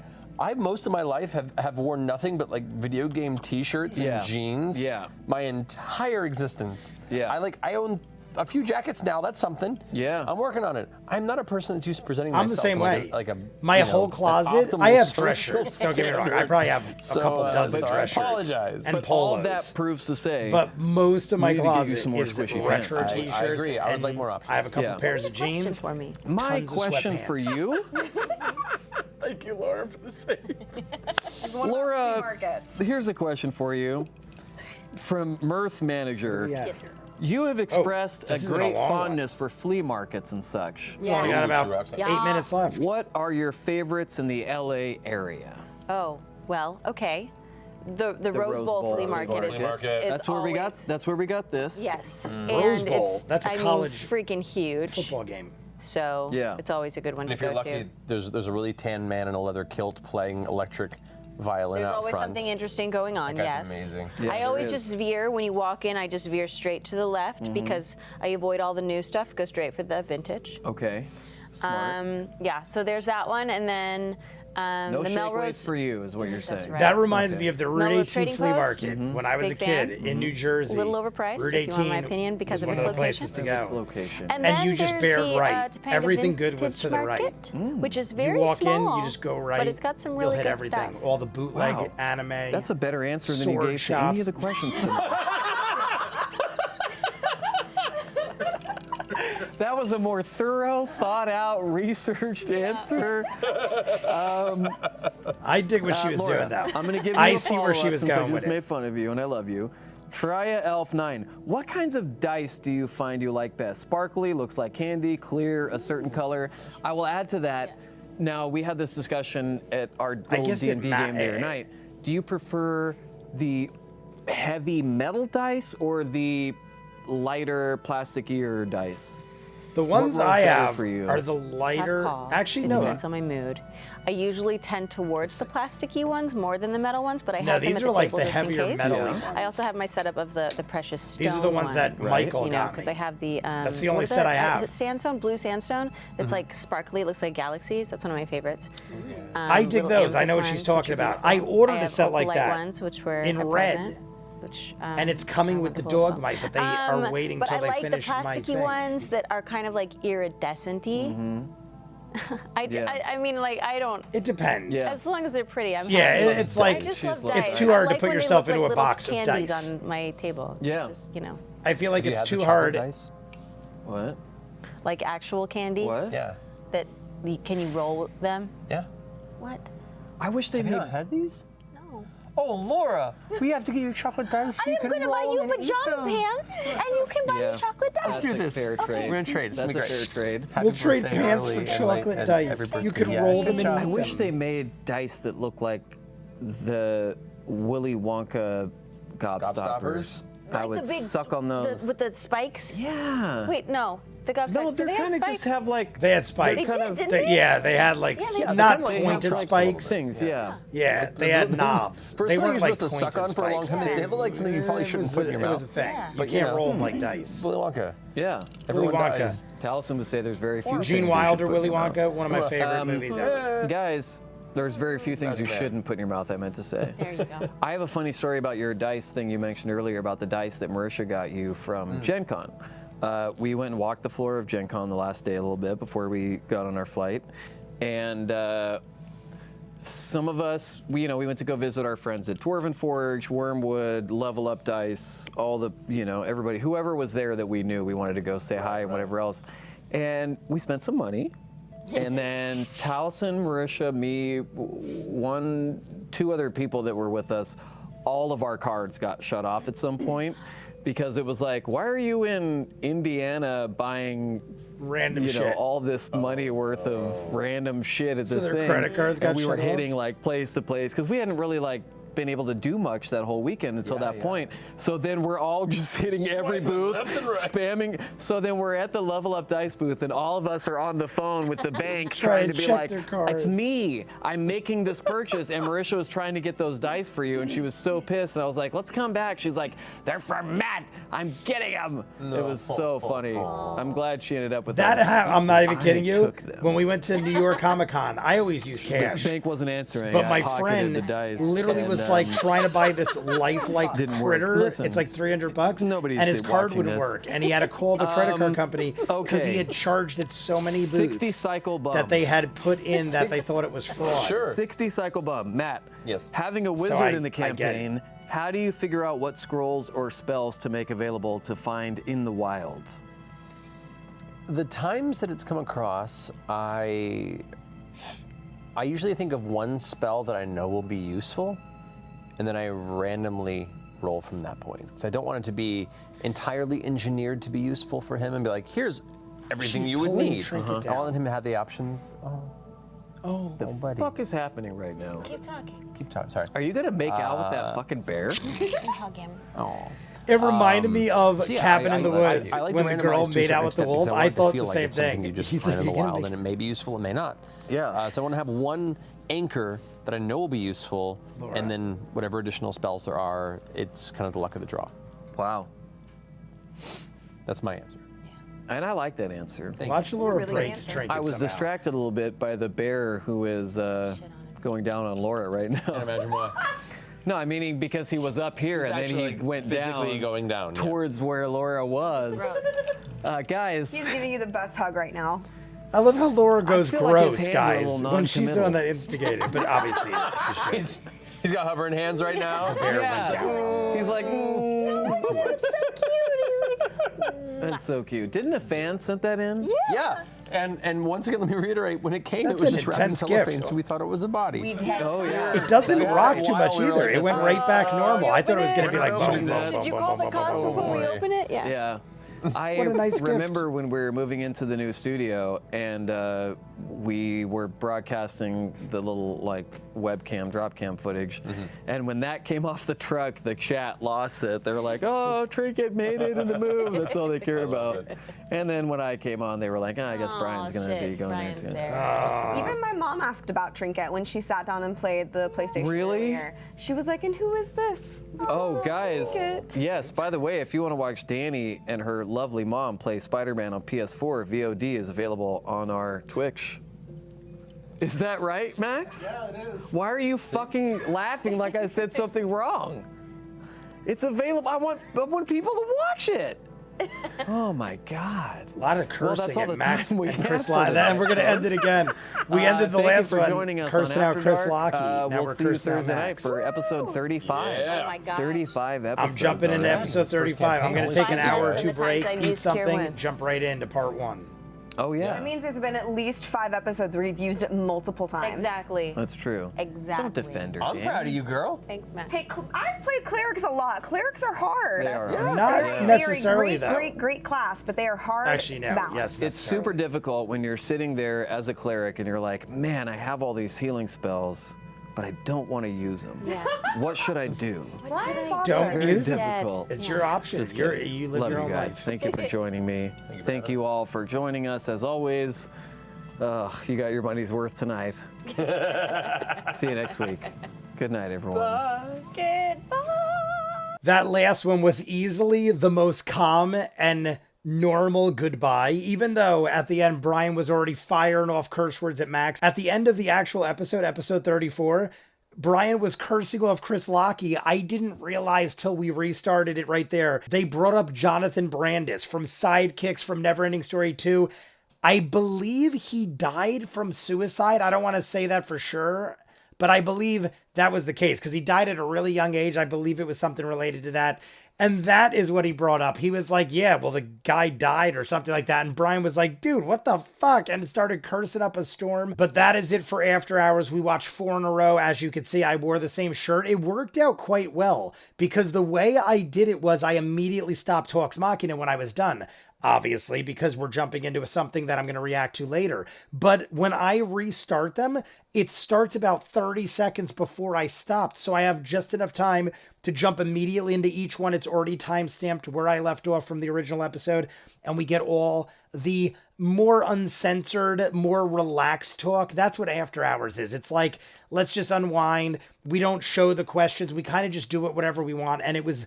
most of my life have worn nothing but like video game T-shirts Yeah. and jeans. Yeah. My entire existence. Yeah. I own a few jackets now. That's something. Yeah. I'm working on it. I'm not a person that's used to presenting I'm the myself same like way. my whole closet, I have dressers. Don't get me wrong. I probably have a couple dozen I dressers. apologize. And But polos. all of that proves to say. But most of my we need to get you closet some more is squishy retro pants. t-shirts. I agree. I would and like more options. I have a couple Yeah. pairs of Question jeans. for me. My tons of question sweatpants. for you. Thank you, Laura, for the save. Laura, here's a question for you. From Mirth Manager. Yeah. You have expressed a this isn't a great long one. fondness for flea markets and such. Yeah. We got about Yeah. 8 minutes left. What are your favorites in the LA area? Oh, well, okay. The Rose Bowl flea market is, That's where we got. always- That's where we got this. Yes, and Rose Bowl, it's that's a I mean, college freaking huge. Football game. So Yeah. it's always a good one And to if you're go lucky, to. there's a really tan man in a leather kilt playing electric violin There's out always front. something interesting going on. That Yes. guy's amazing. Yes, I there always is. just veer when you walk in. I just veer straight to the left because I avoid all the new stuff. Go straight for the vintage. Okay. Smart. Yeah. So there's that one, and then no the shake weights Melrose. for you, is what you're That's saying. right. That reminds Okay. me of the Route Melrose 18 Trading flea Post. market when I was a Big kid fan. in New Jersey. A little overpriced, Route if you want my 18 opinion, because was of one its the places location. to go. Its location. And And then you just there's bear the, right. Topanga Everything good was Vintage to the right. Market, which is very you walk small. in, you just go right. But it's got some you'll really hit good everything. stuff. All the bootleg Wow. anime. That's a better answer than you sword gave to any shops. of the questions tonight. That was a more thorough, thought-out, researched answer. I dig what she was Laura, doing, though. I'm going to give you I a see where she follow-up was since going I with just it. made fun of you, and I love you. Tria Elf 9. What kinds of dice do you find you like best? Sparkly, looks like candy, clear, a certain color. I will add to that. Now, we had this discussion at our little guess it D&D game the other night. Do you prefer the heavy metal dice or the lighter plasticier dice? The ones works I better have for you? are the It's a tough lighter. call. Actually, it no. depends on my mood. I usually tend towards the plasticky ones more than the metal ones, but I No, have them these at are the like table the just in heavier case. metal Yeah. ones. I also have my setup of the precious stone. These are the ones that Michael you know, got because me. I have the. That's the what only is set I it? have. Is it sandstone? Blue sandstone. It's like sparkly. It looks like galaxies. That's one of my favorites. I dig little those. I know amethyst what she's ones, which talking are about. beautiful. I ordered a have set like opalite that ones, which were in a red. present, which, And it's coming are with the wonderful as dog well. mite, but they are waiting but till I they like finish the my plasticky thing. ones that are kind of like iridescent-y. Yeah. I mean, like, I don't. It depends. Yeah. As long as they're pretty, I'm Yeah, happy. it's like- I just love It's dice. too hard I to like put when they yourself look into like a little box of candies dice. on my table. Yeah. It's just, you know, I feel like Have you it's had the too chocolate hard. dice? What? like actual candies. What? Yeah. That can you roll them? Yeah. What? I wish they Have you made. not had these? No. Oh, Laura, we have to get you chocolate dice. I am gonna buy you pajama pants, and you can buy Yeah. me chocolate dice. That's do a this. fair Okay. trade. We're gonna trade. It's That's gonna a be fair great. trade. We'll trade birthday pants early for and late chocolate as dice. every You birthday. could Yeah, roll good them and job. I eat wish them. they made dice that look like the Willy Wonka gobstoppers. Gobstoppers? I Like would the big suck on those. with the spikes. Yeah. Wait, no. The gobstoppers. No, do they're they have kind of spikes? just have like. They had spikes. They kind did, of- didn't They- they? yeah, they had like Yeah, they did. not They have pointed stripes a little spikes. Things, yeah. Yeah, they had knobs. For they something weren't you're like supposed to suck pointed on for a long spikes. time, they look like something you probably shouldn't put in your It was mouth. a thing. Yeah. You But, can't you know, roll them like dice. Willy Wonka. Yeah. Everyone Wonka. dies. Taliesin would say there's very few. Gene things Wilder, you should put in Willy your mouth. Wonka, one of my favorite movies ever. Guys, there's very few things you bad. shouldn't put in your mouth, I meant to say. There you go. I have a funny story about your dice thing you mentioned earlier about the dice that Marisha got you from Gen Con. We went and walked the floor of Gen Con the last day a little bit before we got on our flight. And some of us, we went to go visit our friends at Dwarven Forge, Wormwood, Level Up Dice, all the, everybody, whoever was there that we knew, we wanted to go say hi and whatever else. And we spent some money. And then Taliesin, Marisha, me, two other people that were with us, all of our cards got shut off at some point because it was like, why are you in Indiana buying Random shit. all this money worth of random shit at this their thing? credit cards got and we were shut off? hitting like place to place because we hadn't really been able to do much that whole weekend until that point. So then we're all just hitting every booth, spamming. So then we're at the Level Up Dice booth, and all of us are on the phone with the bank trying to be check like, their cards. it's me. I'm making this purchase. And Marisha was trying to get those dice for you, and she was so pissed. And I was like, let's come back. She's like, they're for Matt. that. I'm getting them. It was so funny. I'm glad she ended up with That them. I'm not even I kidding you. took them. When we went to New York Comic Con, I always use The cash. bank wasn't answering. But I my pocketed friend the dice literally and, was like trying to buy this lifelike Didn't work. critter. Listen, It's like $300, nobody's and his card watching wouldn't this. work, and he had to call the credit card company because okay. he had charged it so many booths 60 cycle bum. that they had put in that they thought it was fraud. Sure. 60 cycle bum. Matt. Yes. Having a wizard I- in the I get it. campaign, how do you figure out what scrolls or spells to make available to find in the wild? The times that it's come across, I usually think of one spell that I know will be useful, and then I randomly roll from that point. Because I don't want it to be entirely engineered to be useful for him and be like, here's everything She's you would pulling need. Trinket I want down. him to have the options. Oh, The buddy. fuck is happening right now? Keep talking. Keep talking. Sorry. Are you gonna make out with that fucking bear? And hug him. Oh. It reminded me of So yeah, Cabin in the Woods I like when to the girl randomize to a made out certain with the extent wolf. because I want it to thought feel the like same it's something thing. you just He's find like, in the "You're gonna wild, make-" and it may be useful, it may not. Yeah. So I want to have one anchor that I know will be useful, and then whatever additional spells there are, it's kind of the luck of the draw. Wow. That's my answer. And I like that answer. Watch Laura Really good breaks answer. trinkets I was somehow. distracted a little bit by the bear who is going down on Laura right now. Can't imagine why. No, I mean because he was up here He's and then actually, he like, went physically down going down, yeah. towards where Laura was. Guys, He's giving you the best hug right now. I love how Laura goes feel like his gross, hands are a guys, little when she's doing non-committal. that instigated, but obviously she should. He's got hovering hands right now. yeah. He's like, that's so cute. Didn't a fan sent that in? Yeah. And once again, let me reiterate, when it came, That's it was an just wrapped in intense cellophane, gift. so we thought it was a body. Oh yeah. It doesn't Yeah. rock For a too much while, we were either. like, It went it's right back normal. I thought it was going to be like We're gonna boom, boom, open it. boom, Did you boom, call boom, the boom, cops boom, before we boom. open it? Yeah. Yeah. I What a nice gift. remember when we were moving into the new studio and we were broadcasting the little like webcam, drop cam footage. And when that came off the truck, the chat lost it. They were like, oh, Trinket made it in the move. That's all they cared about. And then when I came on, they were like, I guess Brian's going to be going Brian's there too. there. Even my mom asked about Trinket when she sat down and played the PlayStation. Really? earlier. She was like, and who is this? Oh, guys, Trinket. yes, by the way, if you want to watch Danny and her lovely mom play Spider-Man on PS4, VOD is available on our Twitch. Is that right, Max? Yeah, it is. Why are you fucking laughing like I said something wrong? It's available. I want people to watch it. Oh my God. A lot of Well, that's cursing all the at Max time we and have Chris for Lockey. tonight, And we're going to end it again. We ended the thank last you for one joining us cursing on out After Chris Dark. Lockey. Now We'll we're see you cursing out Thursday night Max. for episode 35. Oh my God. 35 episodes. I'm jumping into already. episode 35. I'm going to take an hour or And two the break, times I've eat used Cure something, wins. jump right into part 1. Oh yeah. That means there's been at least 5 episodes where you've used it multiple times. Exactly. That's true. Exactly. Don't defend her. I'm Dan. proud of you, girl. Thanks, Matt. Hey, I've played clerics a lot. Clerics are hard. They are. Yeah. Not They are necessarily, a though. great class, but they are hard Actually, to no. balance. Yes. It's super difficult when you're sitting there as a cleric and you're like, man, I have all these healing spells, but I don't want to use them. Yeah. What should I do? Ryan Foster. Don't Very use it. difficult. It's your option. Just kidding. You live Love your you own guys. life. Thank you for joining me. Thank you all for joining us as always. You got your money's worth tonight. See you next week. Good night, everyone. That last one was easily the most calm and normal goodbye, even though at the end Brian was already firing off curse words at Max. At the end of the actual episode, episode 34, Brian was cursing off Chris Lockey. I didn't realize till we restarted it right there. They brought up Jonathan Brandis from Sidekicks from Neverending Story 2. I believe he died from suicide. I don't want to say that for sure, but I believe that was the case because he died at a really young age. I believe it was something related to that. And that is what he brought up. He was like, yeah, well, the guy died or something like that. And Brian was like, dude, what the fuck? And started cursing up a storm. But that is it for After Hours. We watched 4 in a row. As you can see, I wore the same shirt. It worked out quite well because the way I did it was I immediately stopped Talks Machina when I was done. Obviously, because we're jumping into something that I'm going to react to later. But when I restart them, it starts about 30 seconds before I stopped. So I have just enough time to jump immediately into each one. It's already time-stamped where I left off from the original episode. And we get all the more uncensored, more relaxed talk. That's what After Hours is. It's like, let's just unwind. We don't show the questions. We kind of just do it whatever we want. And it was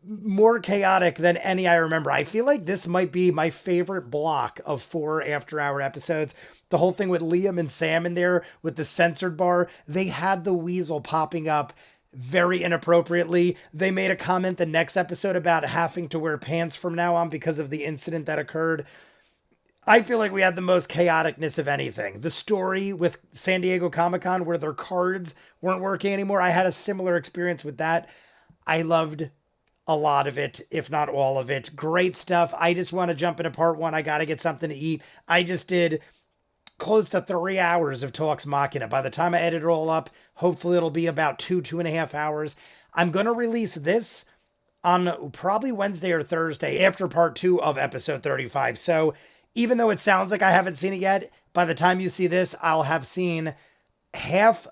more chaotic than any I remember. I feel like this might be my favorite block of 4 after-hour episodes. The whole thing with Liam and Sam in there with the censored bar, they had the weasel popping up very inappropriately. They made a comment the next episode about having to wear pants from now on because of the incident that occurred. I feel like we had the most chaoticness of anything. The story with San Diego Comic-Con where their cards weren't working anymore, I had a similar experience with that. I loved a lot of it, if not all of it. Great stuff. I just want to jump into part 1. I got to get something to eat. I just did close to 3 hours of Talks Machina. By the time I edit it all up, hopefully it'll be about 2.5 hours. I'm going to release this on probably Wednesday or Thursday after part 2 of episode 35. So even though it sounds like I haven't seen it yet, by the time you see this, I'll have seen half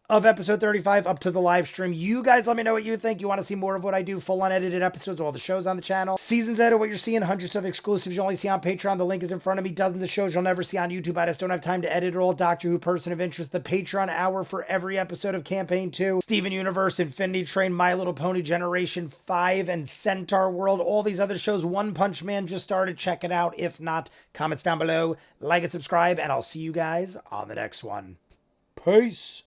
of episode 35 up to the live stream. You guys let me know what you think. You want to see more of what I do, full unedited episodes, all the shows on the channel. Seasons ahead of what you're seeing, hundreds of exclusives you only see on Patreon. The link is in front of me. Dozens of shows you'll never see on YouTube. I just don't have time to edit it all. Doctor Who, Person of Interest, the Patreon hour for every episode of Campaign 2, Steven Universe, Infinity Train, My Little Pony Generation 5, and Centaur World. All these other shows. One Punch Man just started. Check it out. If not, comments down below. Like and subscribe, and I'll see you guys on the next one. Peace.